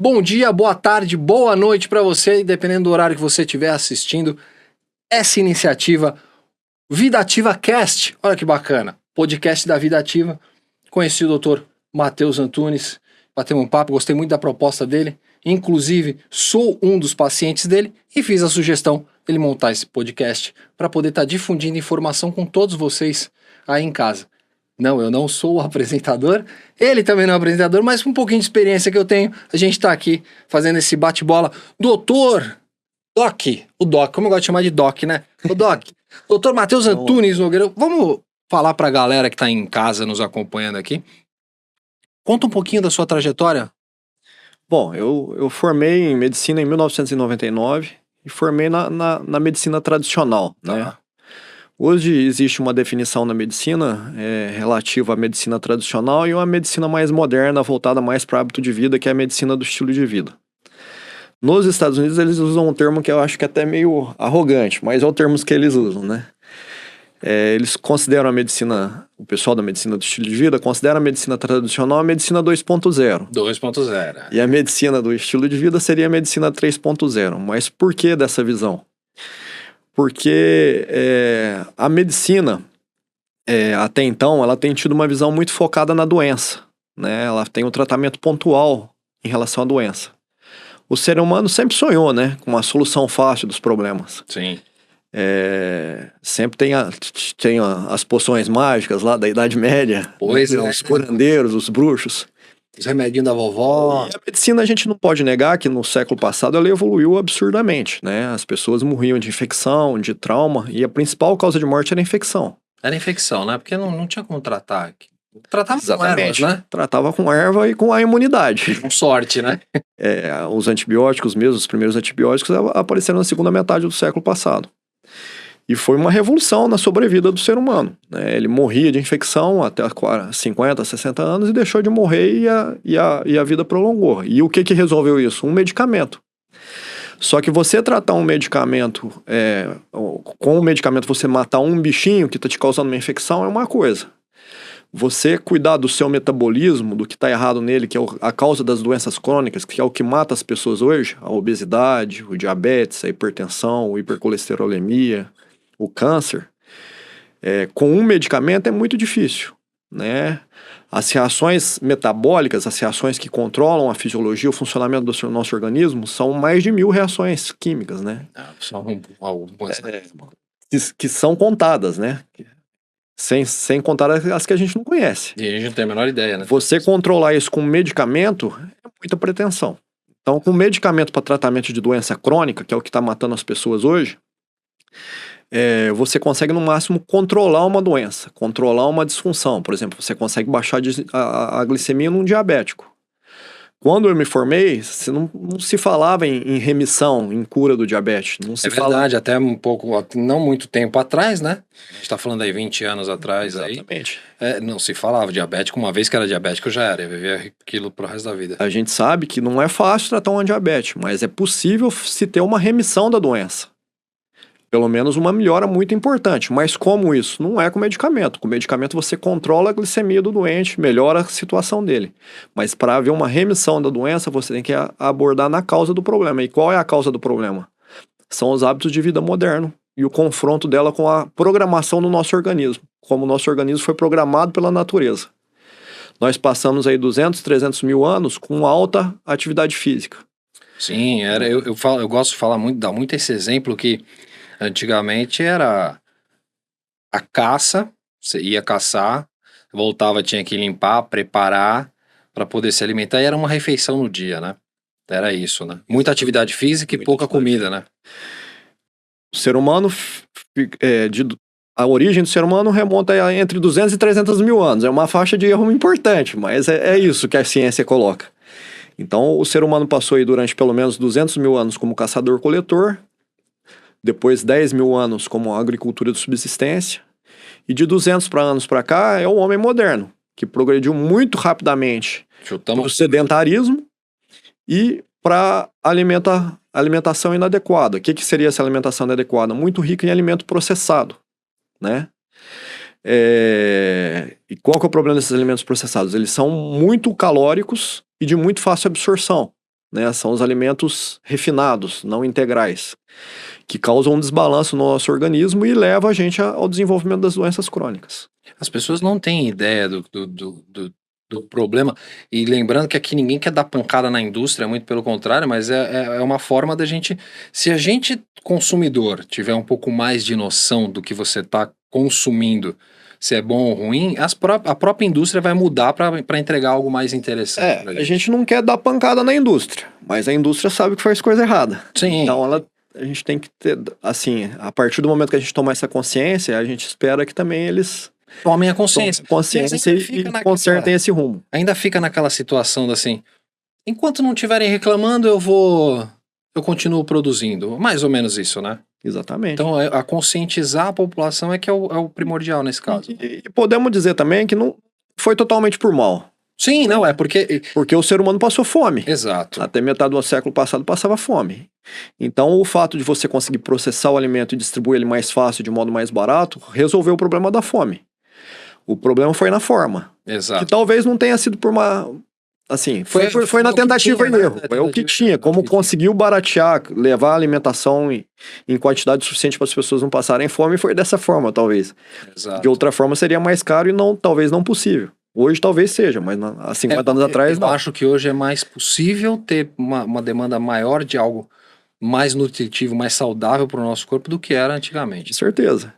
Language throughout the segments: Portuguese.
Bom dia, boa tarde, boa noite para você, dependendo do horário que você estiver assistindo. Essa iniciativa Vida Ativa Cast, olha que bacana, podcast da Vida Ativa. Conheci o doutor Matheus Antunes, batemos um papo, gostei muito da proposta dele. Inclusive, sou um dos pacientes dele e fiz a sugestão dele montar esse podcast para poder estar difundindo informação com todos vocês aí em casa. Não, eu não sou o apresentador, ele também não é o apresentador, mas com um pouquinho de experiência que eu tenho, a gente tá aqui fazendo esse bate-bola. Doutor Doc, o Doc, como eu gosto de chamar de Doc, né? O Doc, doutor Matheus Antunes Nogueira, vamos falar pra galera que tá em casa nos acompanhando aqui. Conta um pouquinho da sua trajetória. Bom, eu formei em medicina em 1999 e formei na medicina tradicional, né? Hoje existe uma definição na medicina relativa à medicina tradicional e uma medicina mais moderna, voltada mais para hábito de vida, que é a medicina do estilo de vida. Nos Estados Unidos eles usam um termo que eu acho que é até meio arrogante, mas é o termo que eles usam, né? Eles consideram a medicina, o pessoal da medicina do estilo de vida, considera a medicina tradicional a medicina 2.0. 2.0. E a medicina do estilo de vida seria a medicina 3.0. Mas por que dessa visão? Porque a medicina, até então, ela tem tido uma visão muito focada na doença, né? Ela tem um tratamento pontual em relação à doença. O ser humano sempre sonhou, né, com uma solução fácil dos problemas. Sim. Sempre tem as poções mágicas lá da Idade Média. Pois é. Os curandeiros, os bruxos. Os remedinhos da vovó. E a medicina, a gente não pode negar que no século passado ela evoluiu absurdamente, né? As pessoas morriam de infecção, de trauma, e a principal causa de morte era a infecção. Era infecção, né? Porque não tinha como tratar. Tratava Exatamente. com ervas, né? Tratava com erva e com a imunidade. Com sorte, né? Os antibióticos mesmo, os primeiros antibióticos apareceram na segunda metade do século passado. E foi uma revolução na sobrevida do ser humano, né? Ele morria de infecção até 50, 60 anos e deixou de morrer e a vida prolongou. E o que resolveu isso? Um medicamento. Só que você tratar um medicamento, com o medicamento você matar um bichinho que está te causando uma infecção é uma coisa. Você cuidar do seu metabolismo, do que está errado nele, que é a causa das doenças crônicas, que é o que mata as pessoas hoje, a obesidade, o diabetes, a hipertensão, a hipercolesterolemia, o câncer, com um medicamento é muito difícil, né? As reações metabólicas, as reações que controlam a fisiologia, o funcionamento do nosso organismo, são mais de 1000 reações químicas, né? São algumas. Que são contadas, né? Sem contar as que a gente não conhece. E a gente não tem a menor ideia, né? Você controlar isso com medicamento é muita pretensão. Então, com medicamento para tratamento de doença crônica, que é o que está matando as pessoas hoje, você consegue no máximo controlar uma doença, controlar uma disfunção. Por exemplo, você consegue baixar a glicemia num diabético. Quando eu me formei, não se falava em remissão, em cura do diabetes. Não se verdade, até um pouco, não muito tempo atrás, né? A gente tá falando aí 20 anos atrás. Exatamente. Aí. Não se falava diabético, uma vez que era diabético já era, ia viver aquilo pro resto da vida. A gente sabe que não é fácil tratar um diabetes, mas é possível se ter uma remissão da doença. Pelo menos uma melhora muito importante. Mas como isso? Não é com medicamento. Com medicamento você controla a glicemia do doente, melhora a situação dele. Mas para haver uma remissão da doença, você tem que abordar na causa do problema. E qual é a causa do problema? São os hábitos de vida moderno e o confronto dela com a programação do nosso organismo. Como o nosso organismo foi programado pela natureza. Nós passamos aí 200, 300 mil anos com alta atividade física. Sim, eu gosto de falar muito, dar muito esse exemplo que antigamente era a caça, você ia caçar, voltava, tinha que limpar, preparar para poder se alimentar e era uma refeição no dia, né? Era isso, né? Muita atividade física e pouca comida, né? O ser humano, a origem do ser humano remonta a entre 200 e 300 mil anos. É uma faixa de erro importante, mas é isso que a ciência coloca. Então, o ser humano passou aí durante pelo menos 200 mil anos como caçador-coletor, depois 10 mil anos como agricultura de subsistência, e de 200 anos para cá é o homem moderno, que progrediu muito rapidamente para o sedentarismo e para alimentação inadequada. O que seria essa alimentação inadequada? Muito rica em alimento processado, né? E qual que é o problema desses alimentos processados? Eles são muito calóricos e de muito fácil absorção. né? São os alimentos refinados, não integrais, que causam um desbalanço no nosso organismo e leva a gente ao desenvolvimento das doenças crônicas. As pessoas não têm ideia do problema. E lembrando que aqui ninguém quer dar pancada na indústria, muito pelo contrário, mas é uma forma da gente. Se a gente, consumidor, tiver um pouco mais de noção do que você está consumindo, se é bom ou ruim, a própria indústria vai mudar para entregar algo mais interessante. A gente não quer dar pancada na indústria, mas a indústria sabe que faz coisa errada. Sim. Então a gente tem que ter, assim, a partir do momento que a gente toma essa consciência, a gente espera que também eles tomem a consciência. E consertem esse rumo. Ainda fica naquela situação da assim, enquanto não estiverem reclamando, eu continuo produzindo. Mais ou menos isso, né? Exatamente. Então, a conscientizar a população é que é o primordial nesse caso. E podemos dizer também que não foi totalmente por mal. Sim, não, é porque... Porque o ser humano passou fome. Exato. Até metade do século passado passava fome. Então, o fato de você conseguir processar o alimento e distribuir ele mais fácil, de modo mais barato, resolveu o problema da fome. O problema foi na forma. Exato. Que talvez não tenha sido por uma... Assim, foi na tentativa e erro. É o que tinha. Como conseguiu baratear, levar a alimentação em quantidade suficiente para as pessoas não passarem fome, foi dessa forma, talvez. Exato. De outra forma, seria mais caro e talvez não possível. Hoje talvez seja, mas há 50 anos atrás não. Eu acho que hoje é mais possível ter uma demanda maior de algo mais nutritivo, mais saudável para o nosso corpo do que era antigamente. Com certeza.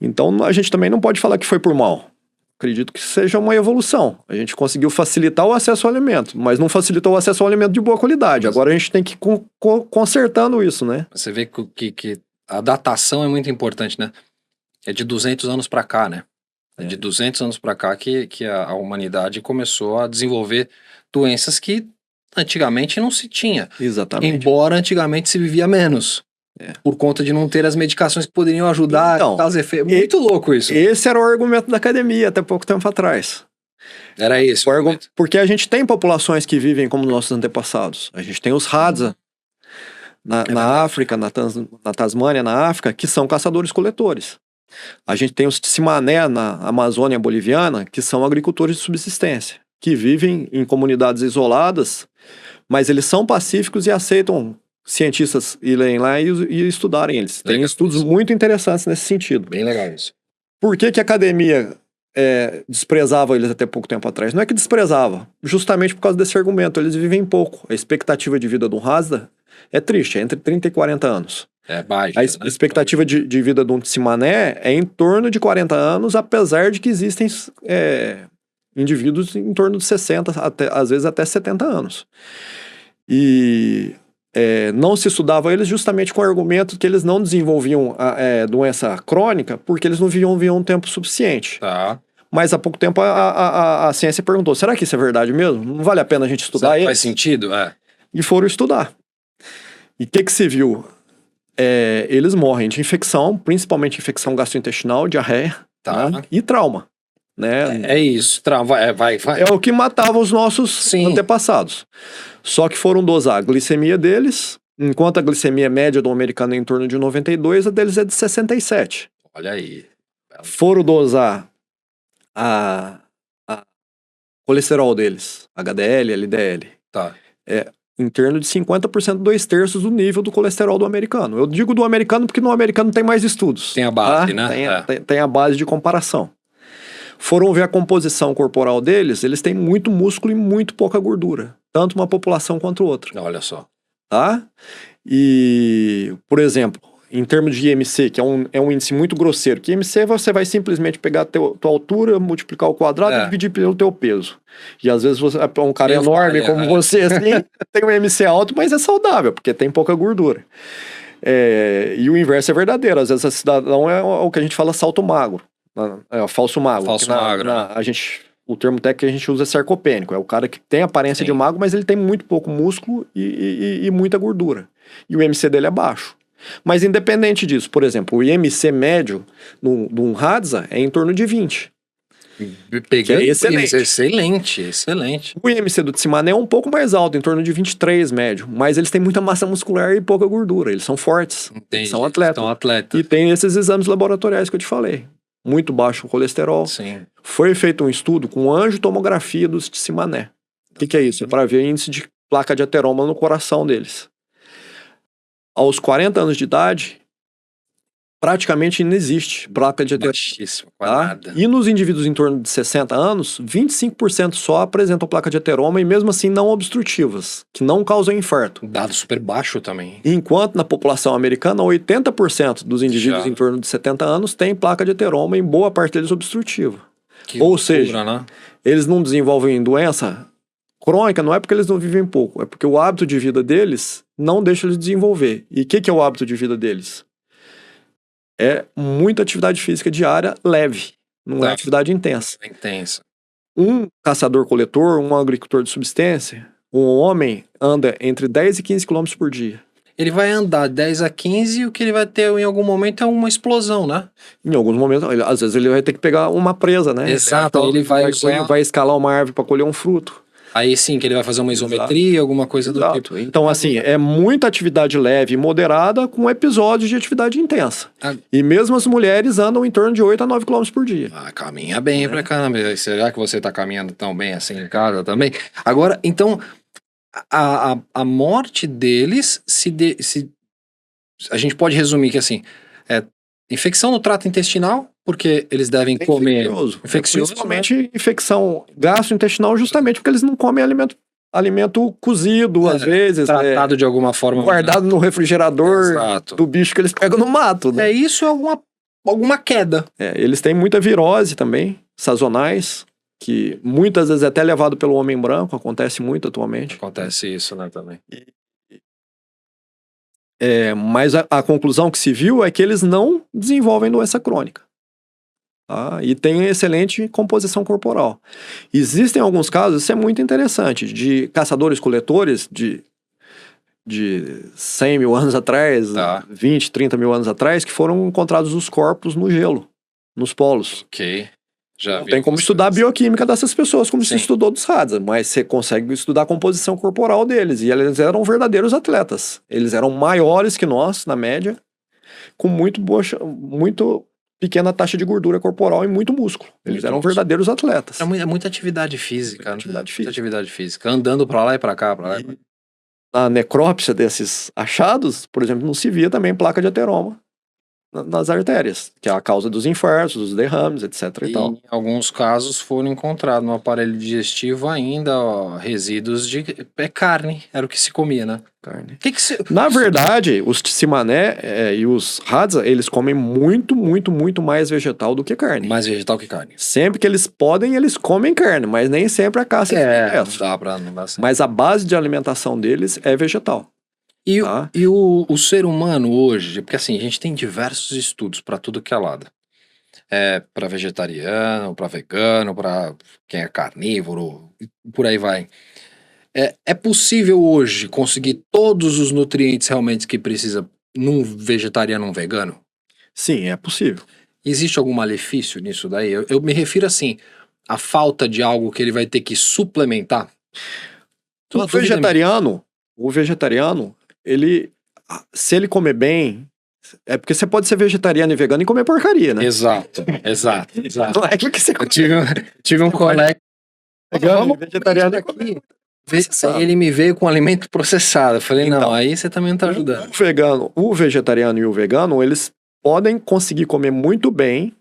Então a gente também não pode falar que foi por mal. Acredito que seja uma evolução. A gente conseguiu facilitar o acesso ao alimento, mas não facilitou o acesso ao alimento de boa qualidade. Agora a gente tem que ir consertando isso, né? Você vê que a datação é muito importante, né? É de 200 anos para cá, né? É de 200 anos para cá que a humanidade começou a desenvolver doenças que antigamente não se tinha. Exatamente. Embora antigamente se vivia menos. Por conta de não ter as medicações que poderiam ajudar a causar efeito. Muito louco isso. Esse era o argumento da academia até pouco tempo atrás. Era isso. Porque a gente tem populações que vivem como nossos antepassados. A gente tem os Hadza na África, na Tasmânia, na África, que são caçadores-coletores. A gente tem os Tsimané na Amazônia boliviana, que são agricultores de subsistência, que vivem em comunidades isoladas, mas eles são pacíficos e aceitam cientistas irem lá e estudarem eles. Tem estudos muito interessantes nesse sentido. Bem legal isso. Por que a academia desprezava eles até pouco tempo atrás? Não é que desprezava, justamente por causa desse argumento. Eles vivem pouco. A expectativa de vida de um Hadza é triste, é entre 30 e 40 anos. É baixa. A expectativa de vida de um Tsimané é em torno de 40 anos, apesar de que existem indivíduos em torno de 60, às vezes até 70 anos. E não se estudava eles justamente com o argumento que eles não desenvolviam doença crônica porque eles não viviam um tempo suficiente. Tá. Mas há pouco tempo a ciência perguntou, será que isso é verdade mesmo? Não vale a pena a gente estudar eles? Faz sentido? E foram estudar. E o que se viu? Eles morrem de infecção, principalmente infecção gastrointestinal, diarreia, né? E trauma. Né? É isso, vai. É o que matava os nossos antepassados. Só que foram dosar a glicemia deles, enquanto a glicemia média do americano é em torno de 92, a deles é de 67. Olha aí. Foram dosar a colesterol deles, HDL, LDL. Tá. Em torno de 50%, 2/3 do nível do colesterol do americano. Eu digo do americano porque no americano tem mais estudos. Tem a base, né? Tem a base de comparação. Foram ver a composição corporal deles, eles têm muito músculo e muito pouca gordura. Tanto uma população quanto outra. Olha só. Tá? E, por exemplo, em termos de IMC, que é um índice muito grosseiro, que IMC você vai simplesmente pegar a tua altura, multiplicar o quadrado e dividir pelo teu peso. E às vezes você é um cara enorme como você, assim, tem um IMC alto, mas é saudável, porque tem pouca gordura. E o inverso é verdadeiro. Às vezes esse cidadão é o que a gente fala salto magro. Falso magro. Falso magro. O termo técnico que a gente usa é sarcopênico. É o cara que tem aparência de magro, mas ele tem muito pouco músculo e muita gordura. E o IMC dele é baixo. Mas independente disso, por exemplo, o IMC médio de um Hadza é em torno de 20. Peguei excelente. Excelente. O IMC do Tsimané é um pouco mais alto, em torno de 23 médio. Mas eles têm muita massa muscular e pouca gordura. Eles são fortes. Entendi. São atletas. E tem esses exames laboratoriais que eu te falei. Muito baixo o colesterol. Sim. Foi feito um estudo com angiotomografia dos Tsimané. O que é isso? É para ver índice de placa de ateroma no coração deles. Aos 40 anos de idade, praticamente não existe placa de ateroma. Baixíssimo, Tá? nada. E nos indivíduos em torno de 60 anos, 25% só apresentam placa de ateroma e mesmo assim não obstrutivas, que não causam infarto. Dado super baixo também. Enquanto na população americana, 80% dos indivíduos Já. em torno de 70 anos têm placa de ateroma e boa parte deles obstrutiva. Que Ou loucura, seja, né? eles não desenvolvem doença crônica, não é porque eles não vivem pouco, é porque o hábito de vida deles não deixa eles desenvolver. E o que é o hábito de vida deles? É muita atividade física diária leve, não é Tá. atividade intensa. É intensa. Um caçador-coletor, um agricultor de subsistência, um homem anda entre 10 e 15 km por dia. Ele vai andar 10 a 15 e o que ele vai ter em algum momento é uma explosão, né? Em alguns momentos, às vezes ele vai ter que pegar uma presa, né? Exato, ele vai usar- vai escalar uma árvore para colher um fruto. Aí sim que ele vai fazer uma isometria, alguma coisa do Exato. tipo. Então, assim, é muita atividade leve e moderada com episódios de atividade intensa. Ah. E mesmo as mulheres andam em torno de 8 a 9 km por dia. Ah, caminha bem pra caramba. Será que você tá caminhando tão bem assim em casa também? Agora, então, a morte deles a gente pode resumir que assim, é infecção no trato intestinal, porque eles devem comer infeccioso, Principalmente infecção gastrointestinal, justamente porque eles não comem alimento cozido, às vezes. tratado de alguma forma. Guardado no refrigerador Exato. do bicho que eles pegam no mato. Né? Isso é alguma queda. Eles têm muita virose também, sazonais, que muitas vezes é até levado pelo homem branco, acontece muito atualmente. Acontece isso, né, também. Mas a conclusão que se viu é que eles não desenvolvem doença crônica. Tá? E tem excelente composição corporal. Existem alguns casos, isso é muito interessante, de caçadores-coletores de 100 mil anos atrás, 20, 30 mil anos atrás, que foram encontrados os corpos no gelo, nos polos. Ok. Já Não tem como estudar a bioquímica dessas pessoas, como se estudou dos Hadza, mas você consegue estudar a composição corporal deles. E eles eram verdadeiros atletas. Eles eram maiores que nós, na média, com muito pequena taxa de gordura corporal e muito músculo. Eles eram verdadeiros atletas. É muita atividade física. Muita atividade física. Andando pra lá e pra cá. Na necrópsia desses achados, por exemplo, não se via também placa de ateroma nas artérias, que é a causa dos infartos, dos derrames, etc. E tal. Em alguns casos foram encontrados no aparelho digestivo ainda resíduos de carne, era o que se comia, né? Carne. Na verdade, os Tsimané e os Hadza, eles comem muito, muito, muito mais vegetal do que carne. Mais vegetal que carne. Sempre que eles podem, eles comem carne, mas nem sempre a caça não dá certo. Mas a base de alimentação deles é vegetal. E o ser humano hoje, porque assim, a gente tem diversos estudos para tudo que é lado. Para vegetariano, para vegano, para quem é carnívoro, por aí vai. É possível hoje conseguir todos os nutrientes realmente que precisa num vegetariano, num vegano? Sim, é possível. Existe algum malefício nisso daí? Eu me refiro assim, a falta de algo que ele vai ter que suplementar. O vegetariano, se ele comer bem, é porque você pode ser vegetariano e vegano e comer porcaria, né? Exato. Não é que você tive um colega vegetariano aqui. Ele me veio com alimento processado. Eu falei, então, não, aí você também não tá ajudando. O vegetariano e o vegano, eles podem conseguir comer muito bem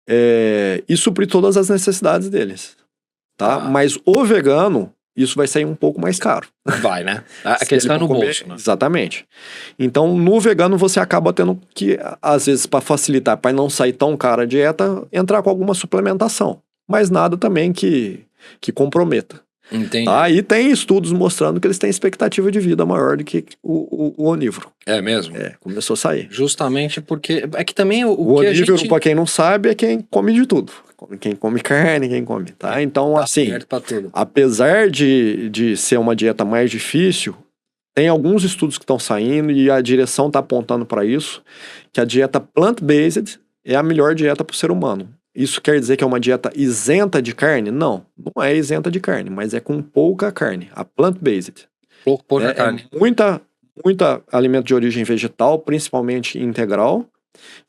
e suprir todas as necessidades deles. Tá? Mas o vegano, isso vai sair um pouco mais caro. Vai, né? A questão é no bolso, né? Exatamente. Então, no vegano, você acaba tendo que, às vezes, para facilitar, para não sair tão cara a dieta, entrar com alguma suplementação. Mas nada também que comprometa. Entendi. E tem estudos mostrando que eles têm expectativa de vida maior do que o onívoro. É mesmo? Começou a sair. Justamente porque... É que também o que onívoro, pra quem não sabe, é quem come de tudo. Quem come carne, quem come, tá? Então, assim, apesar de ser uma dieta mais difícil, tem alguns estudos que estão saindo e a direção está apontando para isso, que a dieta plant-based é a melhor dieta para o ser humano. Isso quer dizer que é uma dieta isenta de carne? Não, não é isenta de carne, mas é com pouca carne. A plant-based. Pouca carne. Muita alimento de origem vegetal, principalmente integral,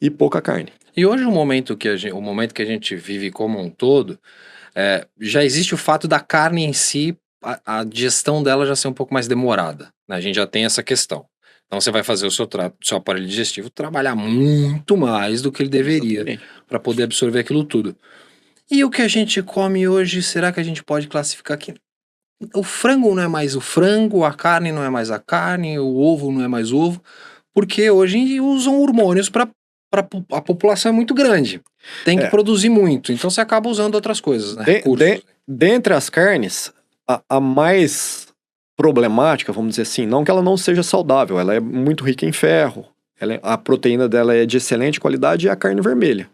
e pouca carne. E hoje o momento que a gente vive como um todo, já existe o fato da carne em si a digestão dela já ser um pouco mais demorada, né? A gente já tem essa questão. Então você vai fazer o seu aparelho digestivo trabalhar muito mais do que ele deveria para poder absorver aquilo tudo. E o que a gente come hoje, será que a gente pode classificar que o frango não é mais o frango, a carne não é mais a carne, o ovo não é mais ovo, porque hoje usam hormônios para a população é muito grande. Tem que produzir muito, então você acaba usando outras coisas, né? Dentre as carnes, a mais problemática, vamos dizer assim, não que ela não seja saudável, ela é muito rica em ferro, a proteína dela é de excelente qualidade e é a carne vermelha.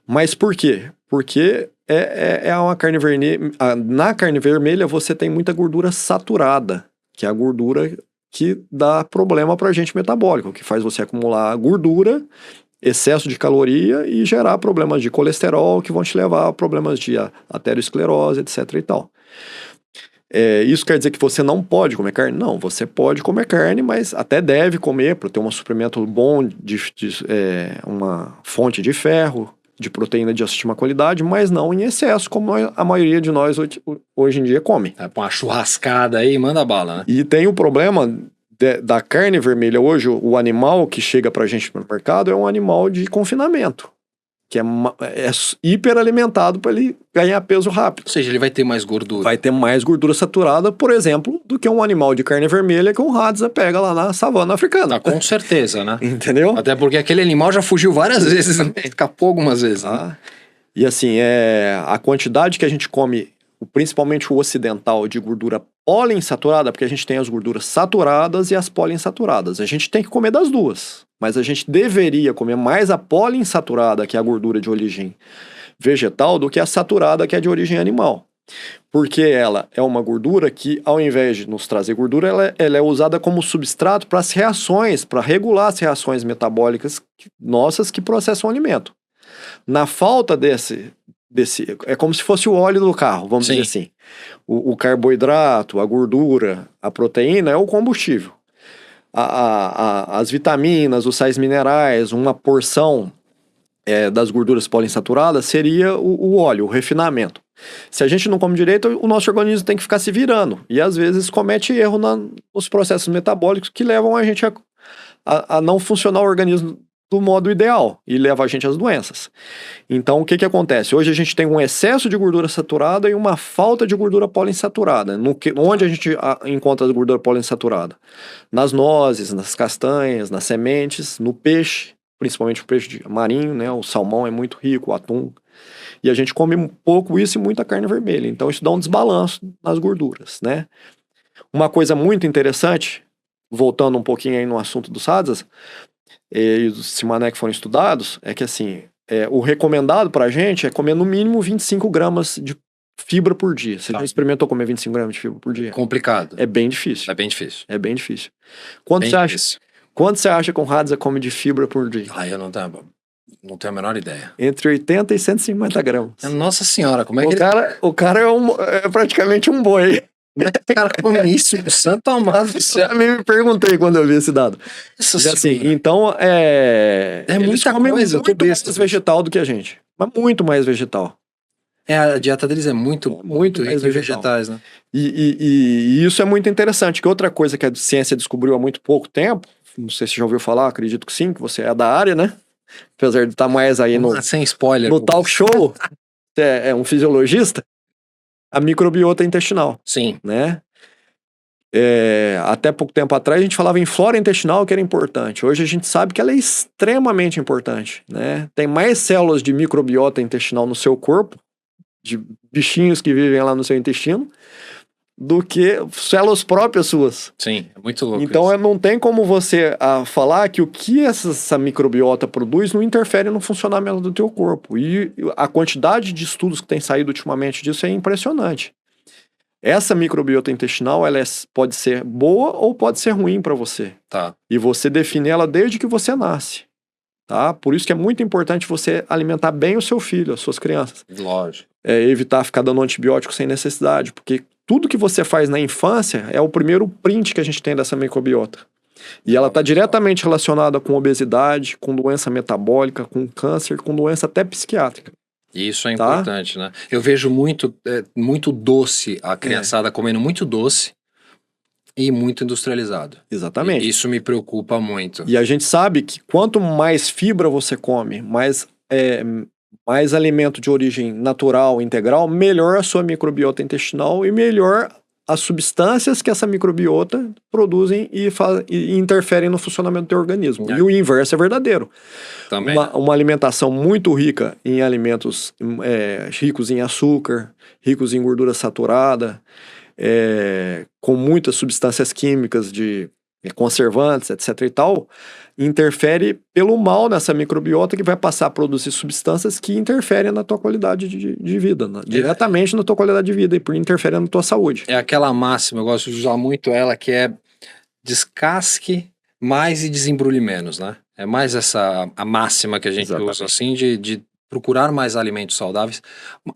Mas por quê? Porque é uma carne vermelha. Na carne vermelha você tem muita gordura saturada, que é a gordura que dá problema para agente metabólico, que faz você acumular gordura, excesso de caloria e gerar problemas de colesterol que vão te levar a problemas de aterosclerose, etc. e tal. Isso quer dizer que você não pode comer carne? Não, você pode comer carne, mas até deve comer para ter um suplemento bom, uma fonte de ferro, de proteína de altíssima qualidade, mas não em excesso, como a maioria de nós hoje em dia come. Põe uma churrascada aí, manda bala, né? E tem o problema da carne vermelha hoje, o animal que chega pra gente no mercado é um animal de confinamento, que é hiperalimentado para ele ganhar peso rápido. Ou seja, ele vai ter mais gordura. Vai ter mais gordura saturada, por exemplo, do que um animal de carne vermelha que um Hadza pega lá na savana africana. Com certeza, né? Entendeu? Até porque aquele animal já fugiu várias vezes, né? Escapou algumas vezes. Né? E assim, a quantidade que a gente come, principalmente o ocidental, de gordura poliinsaturada, porque a gente tem as gorduras saturadas e as poliinsaturadas. A gente tem que comer das duas, mas a gente deveria comer mais a poliinsaturada, que é a gordura de origem vegetal, do que a saturada, que é de origem animal. Porque ela é uma gordura que, ao invés de nos trazer gordura, ela é usada como substrato para as reações, para regular as reações metabólicas nossas que processam o alimento. Na falta desse é como se fosse o óleo do carro, vamos dizer assim. O carboidrato, a gordura, a proteína é o combustível. As vitaminas, os sais minerais, uma porção das gorduras poliinsaturadas seria o óleo, o refinamento. Se a gente não come direito, o nosso organismo tem que ficar se virando. E às vezes comete erro nos processos metabólicos que levam a gente a não funcionar o organismo do modo ideal e leva a gente às doenças. Então, o que acontece? Hoje a gente tem um excesso de gordura saturada e uma falta de gordura poliinsaturada. Onde a gente encontra a gordura poliinsaturada? Nas nozes, nas castanhas, nas sementes, no peixe, principalmente o peixe marinho, né? O salmão é muito rico, o atum. E a gente come pouco isso e muita carne vermelha. Então, isso dá um desbalanço nas gorduras, né? Uma coisa muito interessante, voltando um pouquinho aí no assunto dos Hadzas, e os Simané que foram estudados, é que assim, o recomendado pra gente é comer no mínimo 25 gramas de fibra por dia. Você já experimentou comer 25 gramas de fibra por dia? Complicado. É bem difícil. É bem difícil. É bem difícil. Quanto você acha que um Hadza come de fibra por dia? Eu não tenho a menor ideia. Entre 80 e 150 gramas. Nossa senhora, como é que o cara é praticamente um boi. Como é que o cara come isso? Santo amado do céu. Eu me perguntei quando eu vi esse dado. Assim, então, muita coisa. Muito mais vegetal do que a gente. Mas muito mais vegetal. A dieta deles é muito rica em vegetais, né? E isso é muito interessante. Que outra coisa que a ciência descobriu há muito pouco tempo, não sei se você já ouviu falar, acredito que sim, que você é da área, né? Apesar de estar mais aí sem spoiler, no talk show, é um fisiologista. A microbiota intestinal. Sim. Né? Até pouco tempo atrás a gente falava em flora intestinal, que era importante. Hoje a gente sabe que ela é extremamente importante. Né? Tem mais células de microbiota intestinal no seu corpo, de bichinhos que vivem lá no seu intestino, do que células próprias suas. Sim, é muito louco. Então não tem como você falar que o que essa microbiota produz não interfere no funcionamento do teu corpo. E a quantidade de estudos que tem saído ultimamente disso é impressionante. Essa microbiota intestinal, ela pode ser boa ou pode ser ruim para você. Tá. E você define ela desde que você nasce. Tá? Por isso que é muito importante você alimentar bem o seu filho, as suas crianças. Lógico. Evitar ficar dando antibiótico sem necessidade, porque tudo que você faz na infância é o primeiro print que a gente tem dessa microbiota. E ela está diretamente relacionada com obesidade, com doença metabólica, com câncer, com doença até psiquiátrica. Isso é Tá? importante, né? Eu vejo muito doce, a criançada comendo muito doce e muito industrializado. Exatamente. Isso me preocupa muito. E a gente sabe que quanto mais fibra você come, mais alimento de origem natural, integral, melhor a sua microbiota intestinal e melhor as substâncias que essa microbiota produzem e interferem no funcionamento do teu organismo. É. E o inverso é verdadeiro. Também. Uma alimentação muito rica em alimentos ricos em açúcar, ricos em gordura saturada, com muitas substâncias químicas de conservantes, etc e tal, interfere pelo mal nessa microbiota que vai passar a produzir substâncias que interferem na tua qualidade de vida, diretamente na tua qualidade de vida e por interferir na tua saúde. É aquela máxima, eu gosto de usar muito ela, que é descasque mais e desembrulhe menos, né? É mais a máxima que a gente usa, assim, de procurar mais alimentos saudáveis.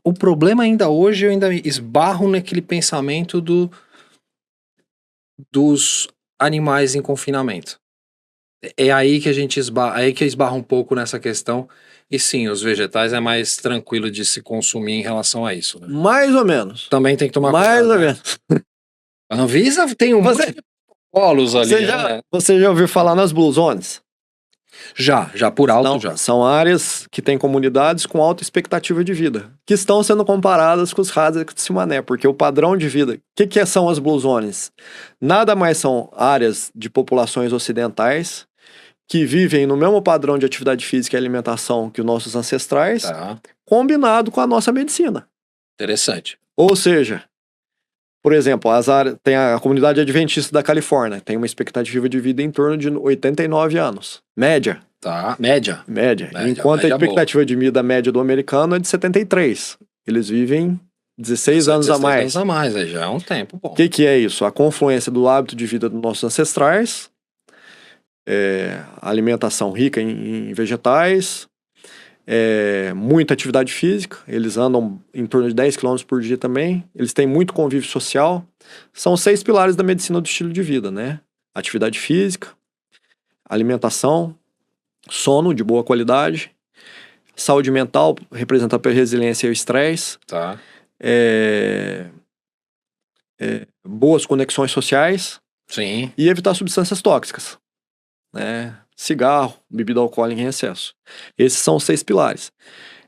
O problema ainda hoje, eu ainda esbarro naquele pensamento dos animais em confinamento. É aí que a gente esbarra um pouco nessa questão. E sim, os vegetais é mais tranquilo de se consumir em relação a isso, né? Mais ou menos. Também tem que tomar Mais cuidado, ou né? menos. A Anvisa tem um monte de protocolos ali, Você já ouviu falar nas Blue Zones? Já por alto já. São áreas que têm comunidades com alta expectativa de vida, que estão sendo comparadas com os Hazard de Simané, porque o padrão de vida... O que são as Blue Zones? Nada mais são áreas de populações ocidentais que vivem no mesmo padrão de atividade física e alimentação que os nossos ancestrais, combinado com a nossa medicina. Interessante. Ou seja, por exemplo, tem a comunidade adventista da Califórnia, tem uma expectativa de vida em torno de 89 anos. Média. Tá, média. Enquanto a expectativa de vida média do americano é de 73. Eles vivem 16 anos a mais. 16 anos a mais, aí já é um tempo bom. O que é isso? A confluência do hábito de vida dos nossos ancestrais, alimentação rica em vegetais, muita atividade física, eles andam em torno de 10 km por dia também, eles têm muito convívio social. São 6 pilares da medicina do estilo de vida, né? Atividade física, alimentação, sono de boa qualidade, saúde mental, representada pela resiliência e o estresse, boas conexões sociais. Sim. E evitar substâncias tóxicas, né? Cigarro, bebida alcoólica em excesso. Esses são os 6 pilares.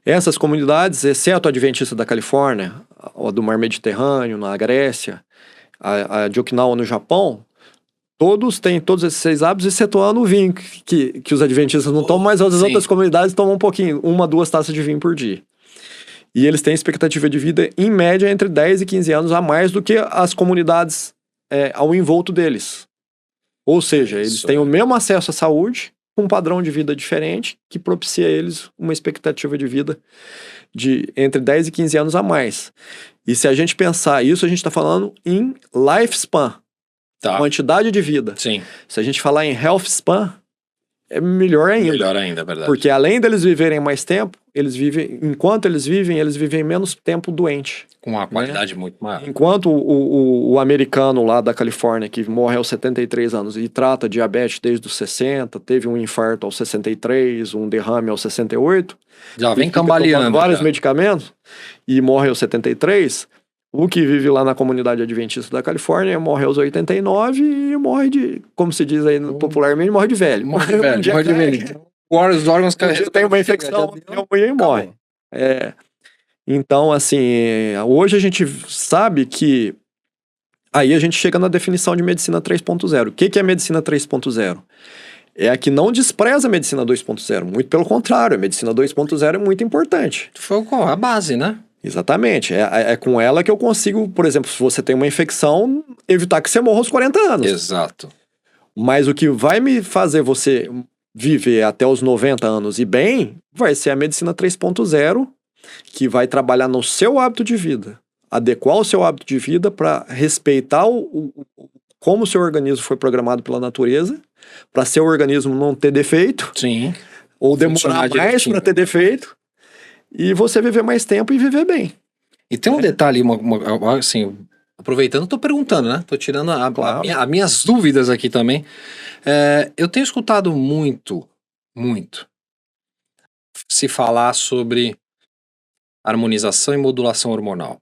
Essas comunidades, exceto a Adventista da Califórnia, a do Mar Mediterrâneo, na Grécia, a de Okinawa no Japão, todos têm todos esses 6 hábitos, excetuando o vinho, que os adventistas não tomam, mas as outras comunidades tomam um pouquinho, 1 a 2 taças de vinho por dia. E eles têm expectativa de vida, em média, entre 10 e 15 anos a mais do que as comunidades ao envolto deles. Ou seja, eles têm o mesmo acesso à saúde, com um padrão de vida diferente, que propicia a eles uma expectativa de vida de entre 10 e 15 anos a mais. E se a gente pensar isso, a gente está falando em lifespan, quantidade de vida. Sim. Se a gente falar em health span, é melhor ainda. Melhor ainda, é verdade. Porque além deles viverem mais tempo, enquanto eles vivem menos tempo doente. Com uma qualidade muito maior. Enquanto o americano lá da Califórnia, que morre aos 73 anos e trata diabetes desde os 60, teve um infarto aos 63, um derrame aos 68. Já vem cambaleando. Vários medicamentos e morre aos 73. O que vive lá na comunidade adventista da Califórnia morre aos 89 e morre de, como se diz aí popularmente, morre de velho. Morre de velho. Os órgãos tem uma infecção e morre. Então, assim, hoje a gente sabe que aí a gente chega na definição de medicina 3.0. O que é medicina 3.0? É a que não despreza a medicina 2.0. Muito pelo contrário, a medicina 2.0 é muito importante. Foi a base, né? Exatamente. É com ela que eu consigo, por exemplo, se você tem uma infecção, evitar que você morra aos 40 anos. Exato. Mas o que vai me fazer você viver até os 90 anos e bem, vai ser a medicina 3.0, que vai trabalhar no seu hábito de vida. Adequar o seu hábito de vida para respeitar como o seu organismo foi programado pela natureza, para seu organismo não ter defeito. Sim. Ou demorar mais para ter defeito. E você viver mais tempo e viver bem. E tem um detalhe, assim, aproveitando, tô perguntando, né? Tô tirando as minhas dúvidas aqui também. Eu tenho escutado muito se falar sobre harmonização e modulação hormonal.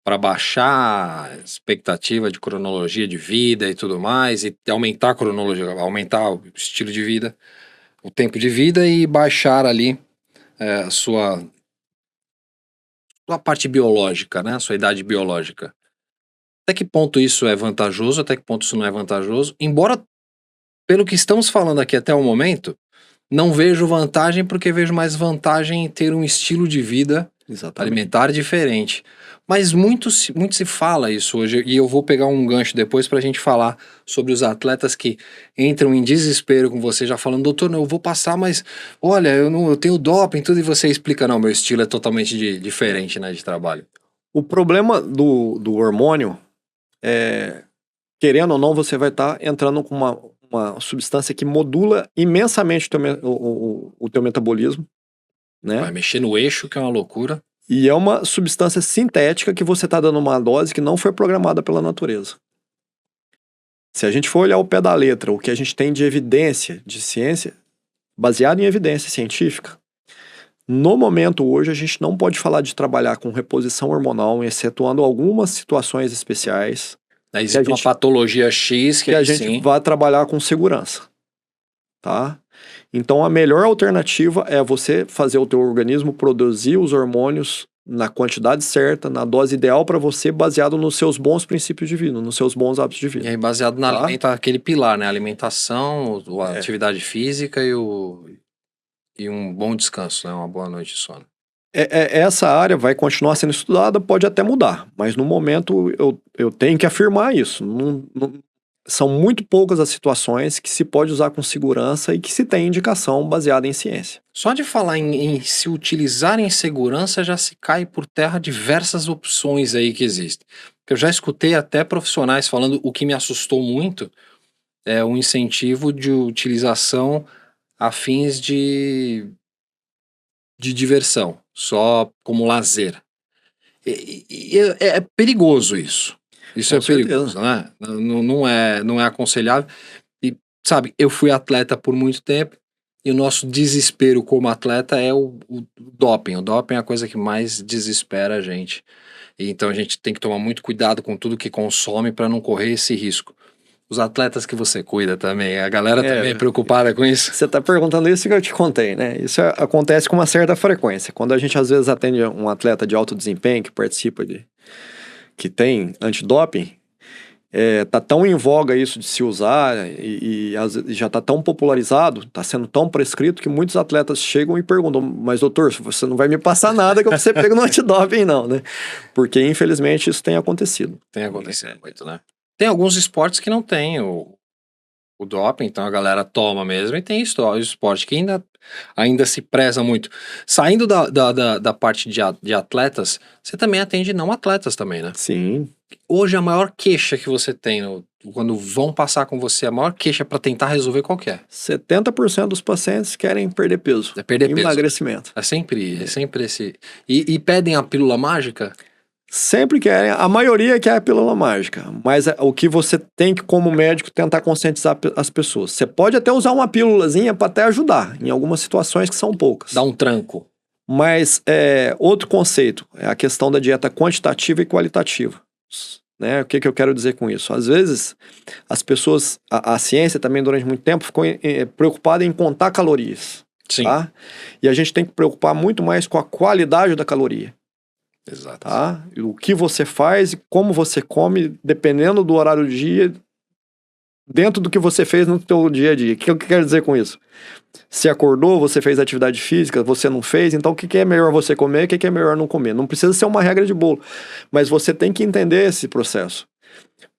Para baixar a expectativa de cronologia de vida e tudo mais, e aumentar a cronologia, aumentar o estilo de vida, o tempo de vida e baixar ali a sua parte biológica, né? A sua idade biológica. Até que ponto isso é vantajoso, até que ponto isso não é vantajoso? Embora, pelo que estamos falando aqui até o momento, não vejo vantagem porque vejo mais vantagem em ter um estilo de vida alimentar diferente. Mas muito se fala isso hoje, e eu vou pegar um gancho depois pra gente falar sobre os atletas que entram em desespero com você, já falando, doutor, não, eu vou passar, mas olha, eu tenho doping, tudo, e você explica, não, meu estilo é totalmente diferente, né, de trabalho. O problema do hormônio é, querendo ou não, você vai estar entrando com uma substância que modula imensamente o teu metabolismo, né? Vai mexer no eixo, que é uma loucura. E é uma substância sintética que você está dando uma dose que não foi programada pela natureza. Se a gente for olhar o pé da letra, o que a gente tem de evidência, de ciência, baseado em evidência científica, no momento hoje a gente não pode falar de trabalhar com reposição hormonal, excetuando algumas situações especiais. Existe uma patologia X que a gente vai trabalhar com segurança, tá? Então a melhor alternativa é você fazer o teu organismo produzir os hormônios na quantidade certa, na dose ideal para você, baseado nos seus bons princípios de vida, nos seus bons hábitos de vida. E aí baseado na aquele pilar, né? Alimentação, a atividade física e um bom descanso, né? Uma boa noite de sono. Essa área vai continuar sendo estudada, pode até mudar, mas no momento eu tenho que afirmar isso. São muito poucas as situações que se pode usar com segurança e que se tem indicação baseada em ciência. Só de falar em se utilizar em segurança já se cai por terra diversas opções aí que existem. Eu já escutei até profissionais falando, o que me assustou muito é o incentivo de utilização a fins de diversão, só como lazer. É perigoso isso. Isso Com é perigoso, né? Não é aconselhável. E, sabe, eu fui atleta por muito tempo e o nosso desespero como atleta é o doping. O doping é a coisa que mais desespera a gente. E então a gente tem que tomar muito cuidado com tudo que consome para não correr esse risco. Os atletas que você cuida também, a galera também é preocupada com isso? Você está perguntando isso que eu te contei, né? Isso acontece com uma certa frequência. Quando a gente às vezes atende um atleta de alto desempenho que participa que tem antidoping, tá tão em voga isso de se usar e já tá tão popularizado, tá sendo tão prescrito que muitos atletas chegam e perguntam, mas doutor, você não vai me passar nada que eu você pego no antidoping não, né? Porque infelizmente isso tem acontecido. Tem acontecido muito, né? Tem alguns esportes que não tem o doping, então a galera toma mesmo, e tem esporte que ainda se preza muito. Saindo da parte de atletas, você também atende não atletas também, né? Sim. Hoje a maior queixa que você tem quando vão passar com você, a maior queixa para tentar resolver qual que é? 70% dos pacientes querem perder peso. É perder peso. Emagrecimento. É sempre esse... E pedem a pílula mágica? Sempre querem, a maioria quer a pílula mágica, mas o que você tem que, como médico, tentar conscientizar as pessoas. Você pode até usar uma pílulazinha para até ajudar, em algumas situações que são poucas. Dá um tranco. Mas outro conceito é a questão da dieta quantitativa e qualitativa. Né? O que eu quero dizer com isso? Às vezes, as pessoas, a ciência também durante muito tempo ficou preocupada em contar calorias. Sim. Tá? E a gente tem que preocupar muito mais com a qualidade da caloria. Exato. Tá? O que você faz e como você come, dependendo do horário do dia, dentro do que você fez no seu dia a dia. O que eu quero dizer com isso? Se acordou, você fez atividade física, você não fez, então o que é melhor você comer, o que é melhor não comer? Não precisa ser uma regra de bolo, mas você tem que entender esse processo.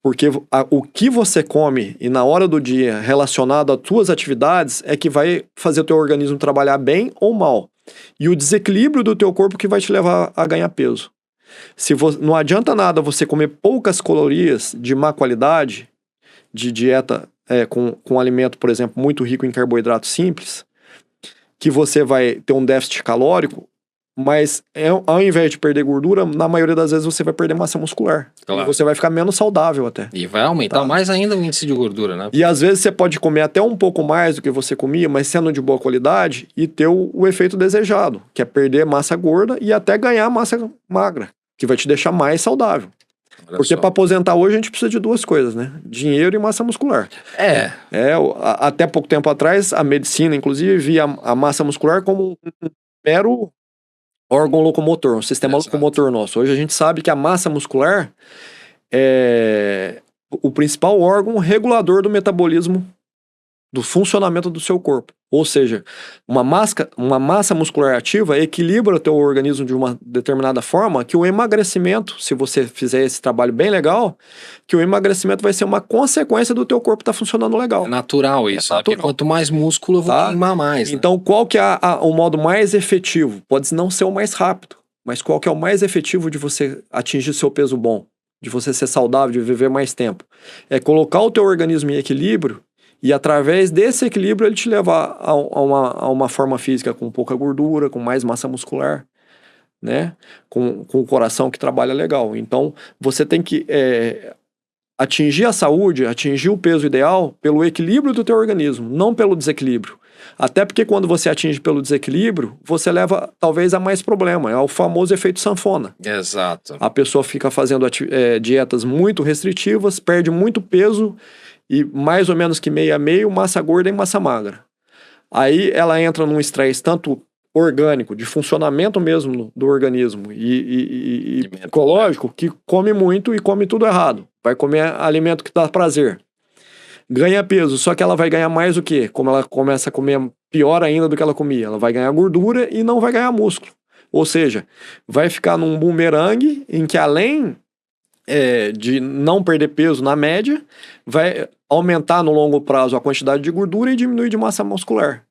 Porque o que você come e na hora do dia relacionado às suas atividades é que vai fazer o teu organismo trabalhar bem ou mal. E o desequilíbrio do teu corpo que vai te levar a ganhar peso. Não adianta nada você comer poucas calorias de má qualidade, de dieta com alimento, por exemplo, muito rico em carboidrato simples, que você vai ter um déficit calórico Mas ao invés de perder gordura, na maioria das vezes você vai perder massa muscular. Claro. E você vai ficar menos saudável até. E vai aumentar mais ainda o índice de gordura, né? E às vezes você pode comer até um pouco mais do que você comia, mas sendo de boa qualidade e ter o efeito desejado, que é perder massa gorda e até ganhar massa magra, que vai te deixar mais saudável. Olha Porque só. para aposentar hoje a gente precisa de duas coisas, né? Dinheiro e massa muscular. Até pouco tempo atrás, a medicina, inclusive, via a massa muscular como um mero órgão locomotor, um sistema locomotor nosso. Hoje a gente sabe que a massa muscular é o principal órgão regulador do metabolismo, do funcionamento do seu corpo. Ou seja, uma massa muscular ativa equilibra o teu organismo de uma determinada forma que o emagrecimento, se você fizer esse trabalho bem legal, que o emagrecimento vai ser uma consequência do teu corpo estar funcionando legal. É natural isso, natural. Porque quanto mais músculo eu vou queimar mais. Né? Então, qual que é o modo mais efetivo? Pode não ser o mais rápido, mas qual que é o mais efetivo de você atingir seu peso bom? De você ser saudável, de viver mais tempo? É colocar o teu organismo em equilíbrio e através desse equilíbrio ele te levar a uma forma física com pouca gordura, com mais massa muscular, né? Com o coração que trabalha legal. Então, você tem que atingir a saúde, atingir o peso ideal pelo equilíbrio do teu organismo, não pelo desequilíbrio. Até porque quando você atinge pelo desequilíbrio, você leva talvez a mais problema. É o famoso efeito sanfona. Exato. A pessoa fica fazendo dietas muito restritivas, perde muito peso e mais ou menos que meio a meio, massa gorda e massa magra. Aí ela entra num estresse tanto orgânico, de funcionamento mesmo do organismo e psicológico, que come muito e come tudo errado. Vai comer alimento que dá prazer. Ganha peso, só que ela vai ganhar mais o quê? Como ela começa a comer pior ainda do que ela comia. Ela vai ganhar gordura e não vai ganhar músculo. Ou seja, vai ficar num bumerangue em que além de não perder peso na média, vai aumentar no longo prazo a quantidade de gordura e diminuir de massa muscular.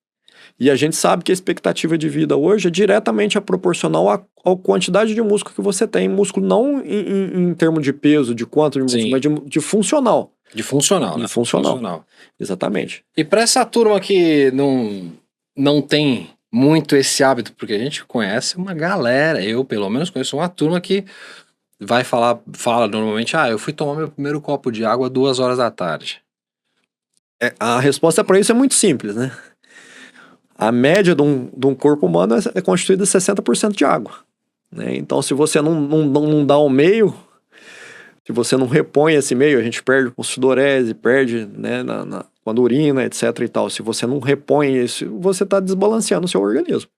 E a gente sabe que a expectativa de vida hoje é diretamente proporcional à quantidade de músculo que você tem. Músculo não em termos de peso, de quanto de músculo, mas de funcional. De funcional, né? De funcional. Exatamente. E para essa turma que não tem muito esse hábito, porque a gente conhece uma galera, eu pelo menos conheço uma turma que fala normalmente, eu fui tomar meu primeiro copo de água 2 horas da tarde. A resposta para isso é muito simples, né? A média de um corpo humano é constituída de 60% de água, né? Então, se você não dá o meio, se você não repõe esse meio, a gente perde com sudorese, perde, né, quando urina, etc e tal. Se você não repõe isso, você está desbalanceando o seu organismo.